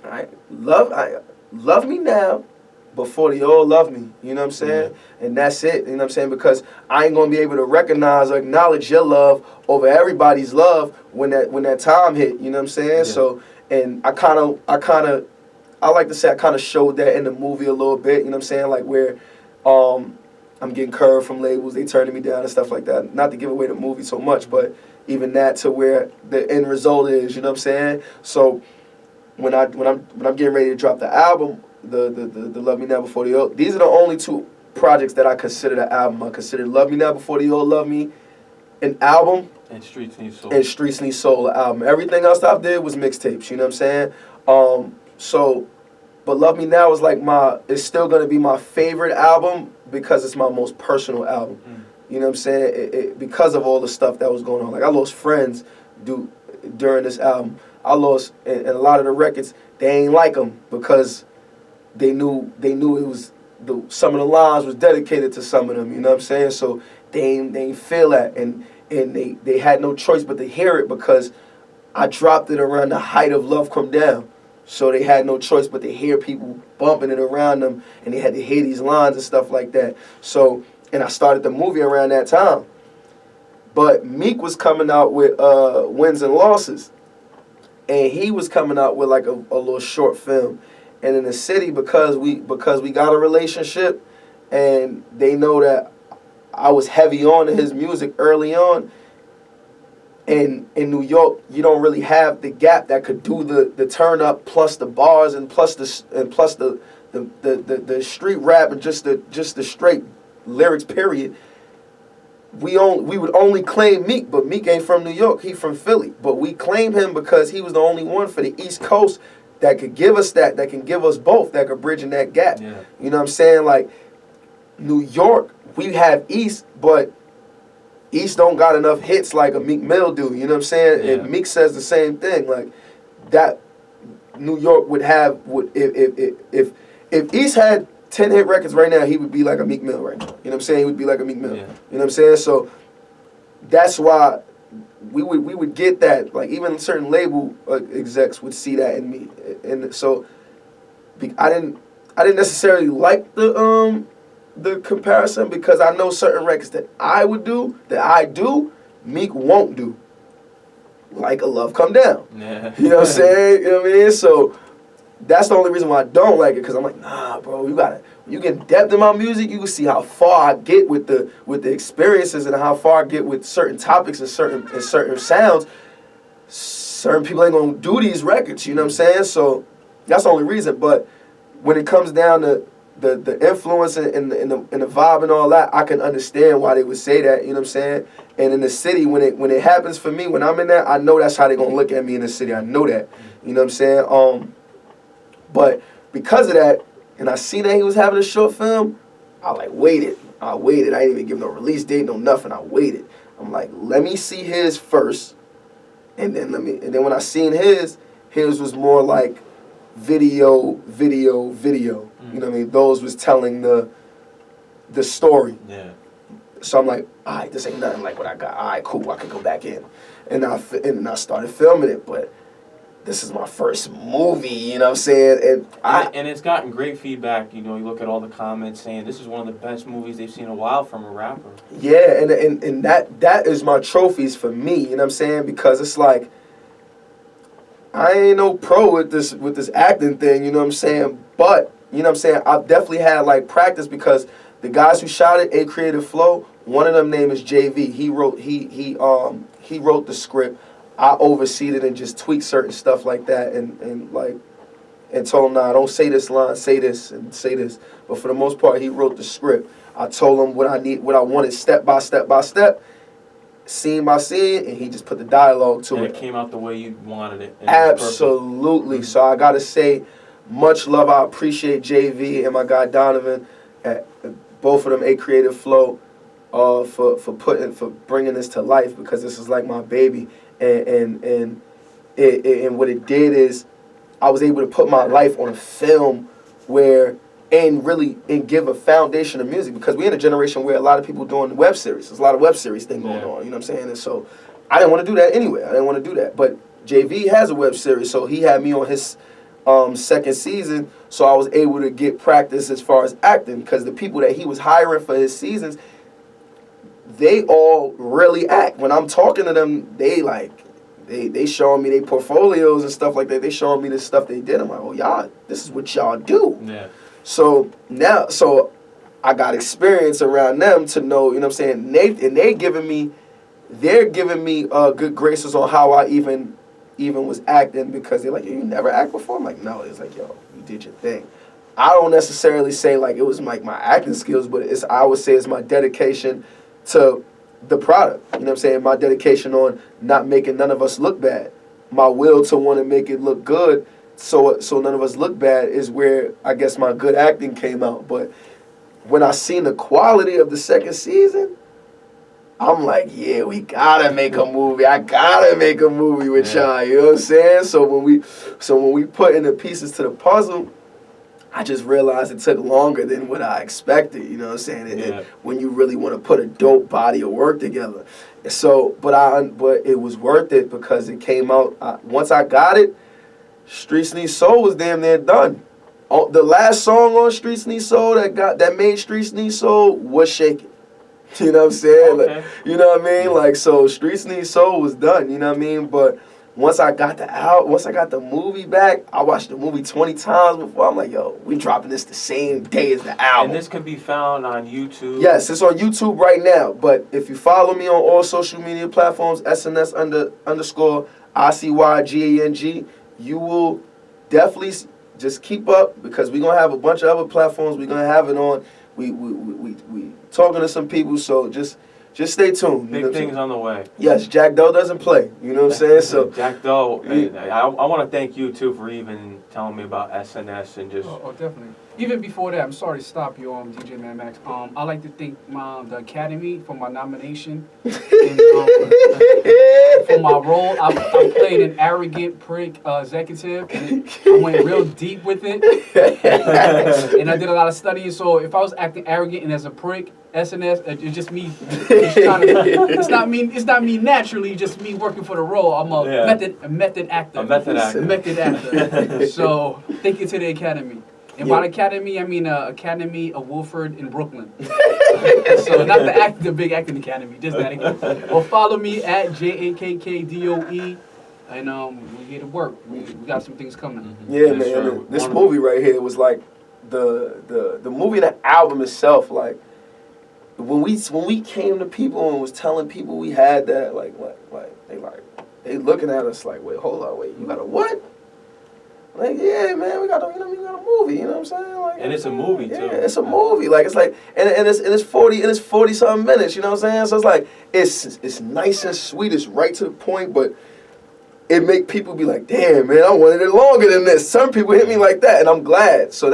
I love me now before they all love me. You know what I'm saying? And that's it. You know what I'm saying? Because I ain't gonna be able to recognize or acknowledge your love over everybody's love when that time hit. You know what I'm saying? Yeah. So, and I like to say I kind of showed that in the movie a little bit. You know what I'm saying? Like, where I'm getting curved from labels, they turning me down and stuff like that. Not to give away the movie so much, but even that to where the end result is. You know what I'm saying? So when I'm getting ready to drop the album, the Love Me Now Before They All, these are the only two projects that I consider the album. I consider Love Me Now Before They All Love Me an album, And Streets Need Soul. and Streets Need Soul an album. Everything else I did was mixtapes. You know what I'm saying? So, but Love Me Now is like it's still gonna be my favorite album because it's my most personal album. You know what I'm saying? Because of all the stuff that was going on. Like, I lost friends during this album. I lost, and a lot of the records, they ain't like them because they knew it was some of the lines was dedicated to some of them. You know what I'm saying? So they ain't feel that, and they had no choice but to hear it because I dropped it around the height of Love Come Down. So they had no choice but to hear people bumping it around them, and they had to hear these lines and stuff like that. So, and I started the movie around that time. But Meek was coming out with Wins and Losses, and he was coming out with like a little short film. And in the city, because we got a relationship, and they know that I was heavy on to his music early on. And in New York, you don't really have the gap that could do the turn up plus the bars and plus the street rap and just the straight lyrics. Period. We would only claim Meek, but Meek ain't from New York. He from Philly. But we claim him because he was the only one for the East Coast that could give us that can give us both, that could bridge in that gap. Yeah. You know what I'm saying? Like, New York, we have East, but East don't got enough hits like a Meek Mill do. You know what I'm saying? Yeah. And Meek says the same thing. Like, that New York would if East had 10 hit records right now, he would be like a Meek Mill right now. You know what I'm saying? He would be like a Meek Mill. Yeah. You know what I'm saying? So that's why we would get that. Like, even certain label execs would see that in me. And so I didn't necessarily like the comparison because I know certain records that I do, Meek won't do. Like a Love Come Down. Yeah. You know what I'm saying? You know what I mean? So that's the only reason why I don't like it, because I'm like, nah, bro, you get depth in my music, you can see how far I get with the experiences and how far I get with certain topics and certain sounds. Certain people ain't gonna do these records, you know what I'm saying? So that's the only reason. But when it comes down to the influence and the vibe and all that, I can understand why they would say that, you know what I'm saying? And in the city, when it happens for me, when I'm in there, I know that's how they're gonna look at me in the city. I know that. You know what I'm saying? But because of that, and I seen that he was having a short film, I waited. I didn't even give no release date, no nothing. I waited. I'm like, let me see his first, and then when I seen his was more like video. You know what I mean? Those was telling the story. Yeah. So I'm like, all right, this ain't nothing like what I got. All right, cool, I could go back in. And I started filming it, but this is my first movie, you know what I'm saying? And it's gotten great feedback. You know, you look at all the comments saying this is one of the best movies they've seen in a while from a rapper. Yeah, and that is my trophies for me, you know what I'm saying? Because it's like, I ain't no pro with this acting thing, you know what I'm saying? But, you know what I'm saying, I've definitely had like practice, because the guys who shot it, A Creative Flow, one of them name is JV. He wrote the script. I overseed it and just tweaked certain stuff like that, and told him, nah, don't say this line, say this and say this. But for the most part, he wrote the script. I told him what I wanted, step by step by step, scene by scene, and he just put the dialogue to And it. it came out the way you wanted it. And Absolutely. So I gotta say, much love. I appreciate JV and my guy Donovan, at both of them, A Creative Flow. for bringing this to life, because this is like my baby, and what it did is I was able to put my life on a film and give a foundation of music, because we're in a generation where a lot of people doing web series. There's a lot of web series thing going on, you know what I'm saying? And so I didn't want to do that anyway. I didn't want to do that. But JV has a web series, so he had me on his second season, so I was able to get practice as far as acting, because the people that he was hiring for his seasons, they all really act. When I'm talking to them, they showing me their portfolios and stuff like that. They showing me the stuff they did. I'm like, oh, y'all, this is what y'all do. Yeah. So I got experience around them to know, you know what I'm saying? They're giving me good graces on how I even was acting, because they're like, yo, you never act before? I'm like, no. It's like, yo, you did your thing. I don't necessarily say like it was like my acting skills, but I would say it's my dedication to the product. You know what I'm saying? My dedication on not making none of us look bad. My will to want to make it look good, so none of us look bad, is where I guess my good acting came out. But when I seen the quality of the second season, I'm like, yeah, we gotta make a movie. I gotta make a movie with y'all. You know what I'm saying? So when we put in the pieces to the puzzle, I just realized it took longer than what I expected. You know what I'm saying? When you really want to put a dope body of work together. So, but it was worth it, because it came out. Once I got it, Streets Need Soul was damn near done. The last song on Streets Need Soul that made Streets Need Soul was Shake It. You know what I'm saying? Okay. Like, you know what I mean? Like, so Streets Need Soul was done. You know what I mean? But once I got the movie back, I watched the movie 20 times before. I'm like, yo, we dropping this the same day as the album. And this can be found on YouTube. Yes, it's on YouTube right now. But if you follow me on all social media platforms, SNS _ ICYGANG, you will definitely just keep up, because we're gonna have a bunch of other platforms. We're gonna have it on. We talking to some people, so just stay tuned. Big things on the way. Yes, Jack Doe doesn't play. You know what I'm saying? So Jack Doe, I want to thank you too for even telling me about SNS and just. Oh, definitely. Even before that, I'm sorry to stop you, DJ Man Max. I like to thank the Academy for my nomination. And, for my role, I played an arrogant prick executive, and I went real deep with it. And I did a lot of studying. So if I was acting arrogant and as a prick, SNS, it's just me. It's not me naturally. Just me working for the role. I'm a method actor. A method actor. Method actor. So thank you to the Academy. And by the Academy, I mean Academy of Wolford in Brooklyn. So not the big acting academy, just that again. Or follow me at JAKKDOE, and we here to work. We got some things coming. Yeah, man. Sure. This movie right here was like the movie and the album itself. Like when we came to people and was telling people we had that, they looking at us like, wait, hold on, you got a what? Like, yeah, man, we got a movie, you know what I'm saying? Like, and it's a movie too. Yeah, it's a movie. Like, it's like, and it's 40 something minutes, you know what I'm saying? So it's like, it's nice and sweet, it's right to the point, but it make people be like, damn, man, I wanted it longer than this. Some people hit me like that, and I'm glad. So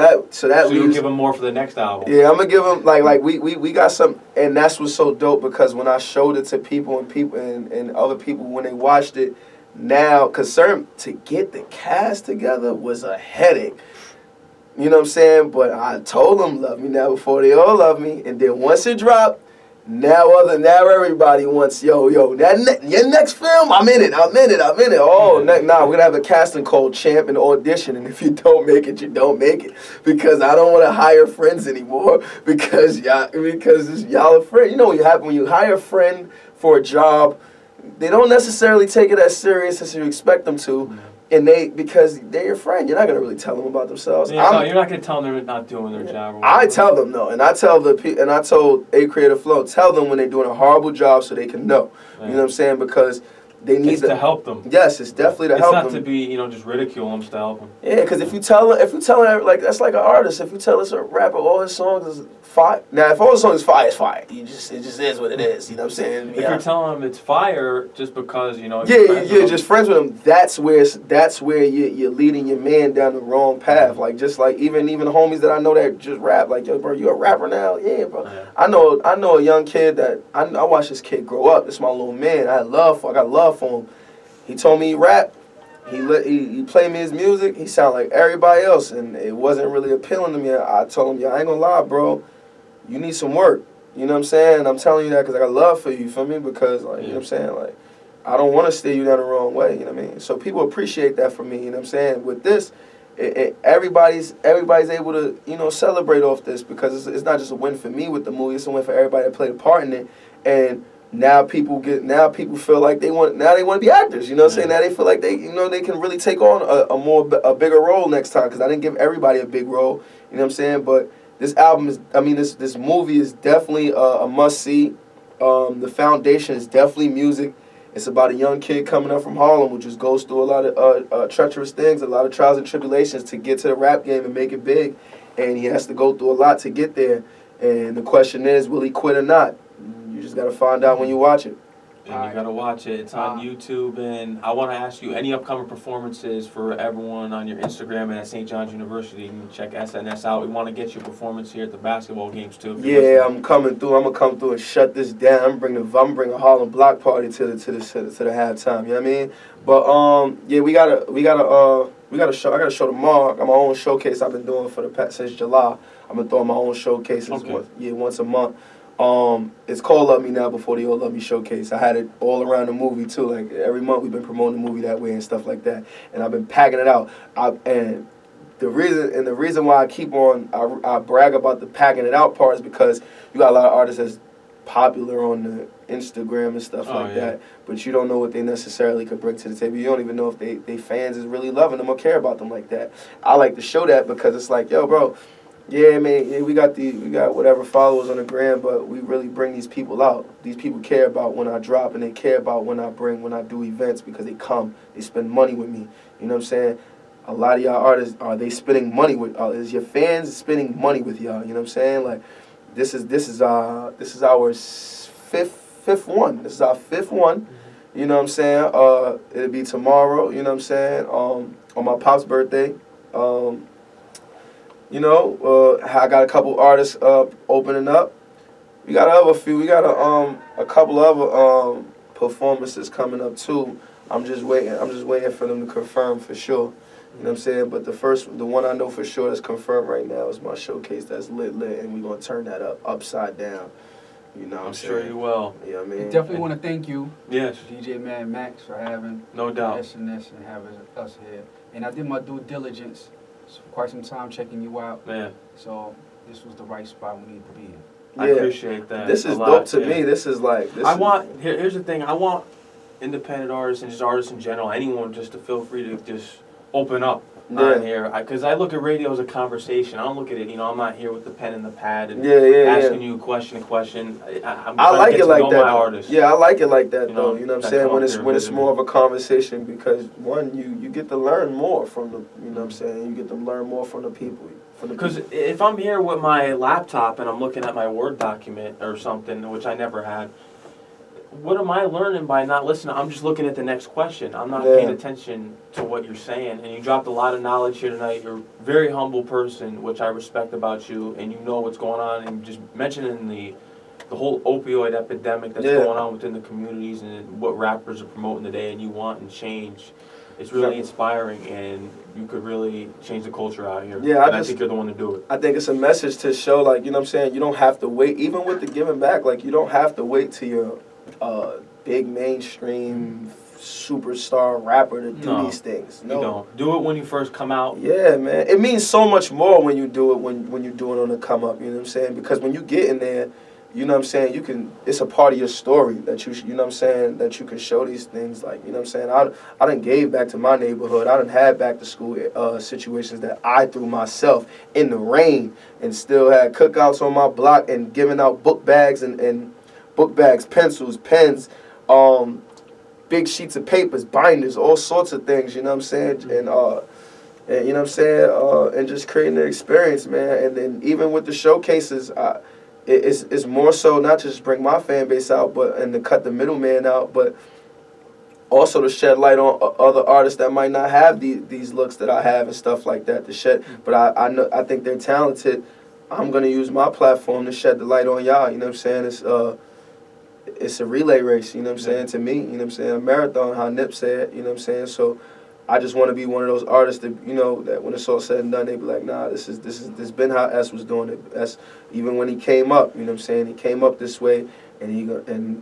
you give them more for the next album. Yeah, I'm gonna give them like we got some, and that's what's so dope, because when I showed it to people and other people when they watched it. Now, to get the cast together was a headache. You know what I'm saying? But I told them, love me now before they all love me. And then once it dropped, now everybody wants, your next film, I'm in it. Oh, we're going to have a casting called Champ and audition. And if you don't make it, you don't make it. Because I don't want to hire friends anymore. Because y'all are friends. You know when you hire a friend for a job, they don't necessarily take it as serious as you expect them to, and because they're your friend, you're not gonna really tell them about themselves. Yeah, you're not gonna tell them they're not doing their job. I tell them no, and I told A Creative Flow, tell them when they're doing a horrible job so they can know. Yeah. You know what I'm saying? Because they need to help them. Yes, it's definitely to help them. It's not to be, just ridicule them, it's to help them. Yeah, because if you tell them, like that's like an artist. If you tell us a rapper all his songs is fire. Now, if all the song is fire, it's fire. It just is what it is. You know what I'm saying? If you're telling them it's fire just because, you know, you're just friends with them, that's where you're leading your man down the wrong path. Like, just like even the homies that I know that just rap, like, yo, bro, you a rapper now? Yeah, bro. Yeah. I know a young kid that I watched this kid grow up. This is my little man. I got love for him. He told me he rap. He played me his music. He sounded like everybody else, and it wasn't really appealing to me. I told him, I ain't gonna lie, bro. You need some work. You know what I'm saying? I'm telling you that because I got love for you. You feel me? Because, like, you know what I'm saying? Like, I don't want to steer you down the wrong way. You know what I mean? So people appreciate that from me. You know what I'm saying? With this, everybody's able to, you know, celebrate off this because it's not just a win for me with the movie. It's a win for everybody that played a part in it. And now people feel like they want to be actors. You know what I'm saying? Now they feel like they can really take on a bigger role next time because I didn't give everybody a big role. You know what I'm saying? But this album this movie is definitely a must see. The foundation is definitely music. It's about a young kid coming up from Harlem who just goes through a lot of treacherous things, a lot of trials and tribulations to get to the rap game and make it big. And he has to go through a lot to get there. And the question is, will he quit or not? You just got to find out when you watch it. And you got to watch it. It's on YouTube. And I want to ask you, any upcoming performances for everyone on your Instagram and at St. John's University? You can check SNS out. We want to get your performance here at the basketball games, too. Yeah, I'm coming through. I'm going to come through and shut this down. I'm bringing a Harlem block party to the halftime. You know what I mean? But, yeah, we got a show. I got a show tomorrow. I got my own showcase I've been doing since July. I've been throwing my own showcases once a month. It's called Love Me Now Before They All Love Me Showcase. I had it all around the movie too. Like every month we've been promoting the movie that way and stuff like that. And I've been packing it out. And the reason why I brag about the packing it out part is because you got a lot of artists that's popular on the Instagram and stuff that, but you don't know what they necessarily could bring to the table. You don't even know if they fans is really loving them or care about them like that. I like to show that because it's like, yo, bro. Yeah, man. Yeah, we got whatever followers on the gram, but we really bring these people out. These people care about when I drop, and they care about when I do events because they come, they spend money with me. You know what I'm saying? A lot of y'all artists are they spending money with? Is your fans spending money with y'all? You know what I'm saying? Like, this is our fifth one. This is our fifth one. You know what I'm saying? It'll be tomorrow. You know what I'm saying? On my pop's birthday. You know, I got a couple artists opening up. We got a couple other performances coming up too. I'm just waiting for them to confirm for sure. You know what I'm saying? But the one I know for sure that's confirmed right now is my showcase that's lit, and we're gonna turn that upside down. You know what I'm saying? Sure you will. You know what I mean? Definitely want to thank you, Yes. DJ Man Max, for having No doubt. SNS and having us here. And I did my due diligence for quite some time checking you out. Man, So this was the right spot we need to be in. I appreciate that. This is a lot, dope to me. This is like here's the thing. I want independent artists and just artists in general, anyone just to feel free to just open up on here. Because I look at radio as a conversation. I don't look at it, I'm not here with the pen and the pad and asking you question. I like it like that. My artist. Yeah, I like it like that though. You know what I'm saying? When When it's more of a conversation because one, you get to learn more from the, you know what I'm saying? You get to learn more from the people. Because if I'm here with my laptop and I'm looking at my Word document or something, which I never had, what am I learning by not listening? I'm just looking at the next question. I'm not paying attention to what you're saying. And you dropped a lot of knowledge here tonight. You're a very humble person, which I respect about you, and you know what's going on. And just mentioning the whole opioid epidemic that's going on within the communities and what rappers are promoting today and you want and change. It's really inspiring, and you could really change the culture out here. Yeah, I think you're the one to do it. I think it's a message to show, like, you know what I'm saying? You don't have to wait, even with the giving back, like, you don't have to wait till you're big mainstream superstar rapper to do these things. No. You don't. Do it when you first come out. Yeah, man. It means so much more when you do it, when you're doing it on the come up, you know what I'm saying? Because when you get in there, you know what I'm saying, it's a part of your story that you know what I'm saying, that you can show these things, like, you know what I'm saying, I done gave back to my neighborhood, I done had back to school situations that I threw myself in the rain and still had cookouts on my block and giving out book bags and book bags, pencils, pens, big sheets of papers, binders, all sorts of things, you know what I'm saying, and And, you know what I'm saying? And just creating the experience, man. And then even with the showcases, it's more so not just bring my fan base out, but and to cut the middleman out, but also to shed light on other artists that might not have these looks that I have and stuff like that. To shed, but I think they're talented. I'm gonna use my platform to shed the light on y'all. You know what I'm saying? It's a relay race. You know what I'm saying? To me, you know what I'm saying? A marathon. How Nip said. You know what I'm saying? So I just want to be one of those artists that, you know, that when it's all said and done, they be like, nah, this been how S was doing it. S, even when he came up, you know what I'm saying? He came up this way, and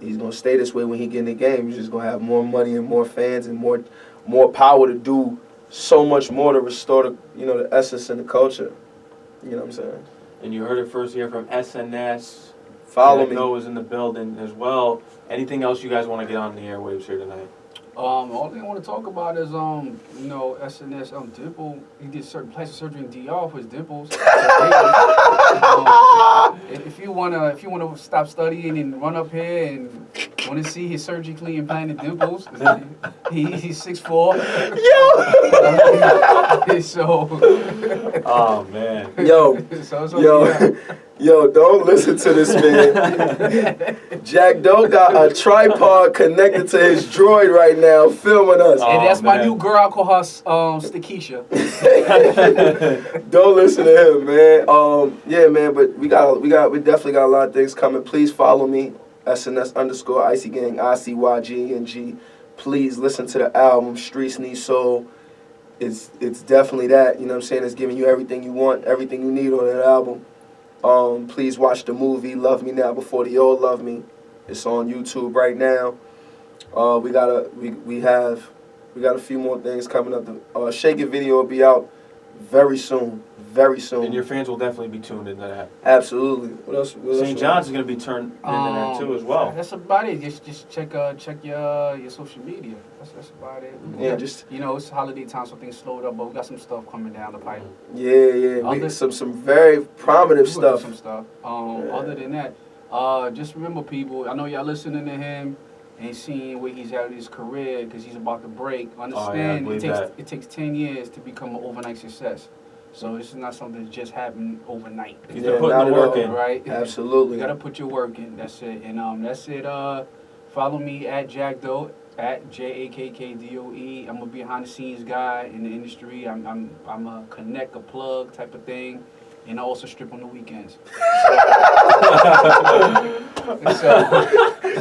he's gonna stay this way when he get in the game. He's just gonna have more money and more fans and more power to do so much more to restore the, you know, the essence and the culture. You know what I'm saying? And you heard it first here from SNS. Follow me. Noah's in the building as well. Anything else you guys want to get on the airwaves here tonight? All thing I want to talk about is you know, SNS Dimple. He did certain plastic surgery in DR for his dimples. If you wanna stop studying and run up here and want to see his surgically implanted dimples, he's 6'4". Yo. So. Oh man. Yo, don't listen to this man. Jack Doe got a tripod connected to his droid right now, filming us. And that's my new girl. I call her Stakisha. Don't listen to him, man. Yeah, man. But we definitely got a lot of things coming. Please follow me, SNS_Icy Gang, ICYGNG. Please listen to the album Streets Need Soul. It's definitely that. You know what I'm saying? It's giving you everything you want, everything you need on that album. Please watch the movie Love Me Now Before the Old Love Me. It's on YouTube right now. We have a few more things coming up. The Shake It video will be out very soon. Very soon. And your fans will definitely be tuned into that. Absolutely. What else? St. John's is going to be turned into there too as well. That's about it. Just check your social media. That's about it. Yeah, you know, it's holiday time, so things slowed up, but we got some stuff coming down the pipe. Yeah. Some very prominent stuff. Some stuff. Other than that, just remember, people. I know y'all listening to him and seeing where he's at in his career because he's about to break. Understand? It takes 10 years to become an overnight success. So this is not something that just happened overnight. He's been putting the work in. Right? Absolutely. You gotta put your work in. That's it. And that's it. Follow me at Jack Doe, at JAKKDOE. I'm a behind the scenes guy in the industry. I'm a connect, a plug type of thing. And I also strip on the weekends.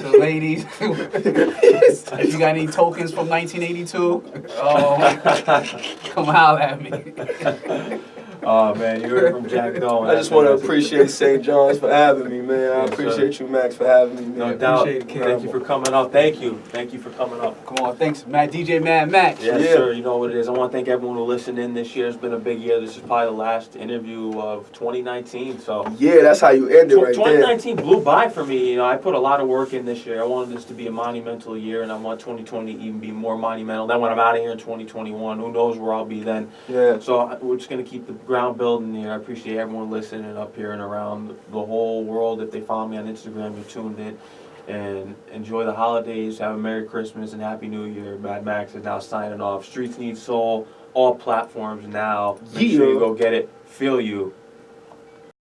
So ladies, if you got any tokens from 1982, come holler at me. Oh man, you heard it from Jack Doe. I just want to appreciate St. John's for having me, man. I appreciate you, Max, for having me, man. No doubt. Appreciate it, Thank you for coming up. Thank you for coming up. Come on, thanks, Matt. DJ Mad Max. Yes, sir. You know what it is. I want to thank everyone who listened in this year. It's been a big year. This is probably the last interview of 2019. So yeah, that's how you end it right 2019 blew by for me. You know, I put a lot of work in this year. I wanted this to be a monumental year, and I want 2020 to even be more monumental. Then when I'm out of here in 2021, who knows where I'll be then. Yeah. So we're just going to keep the ground building here. I appreciate everyone listening up here and around the whole world. If they follow me on Instagram, you're tuned in. And enjoy the holidays. Have a Merry Christmas and Happy New Year. Mad Max is now signing off. Streets Need Soul. All platforms now. Make sure you go get it. Feel you.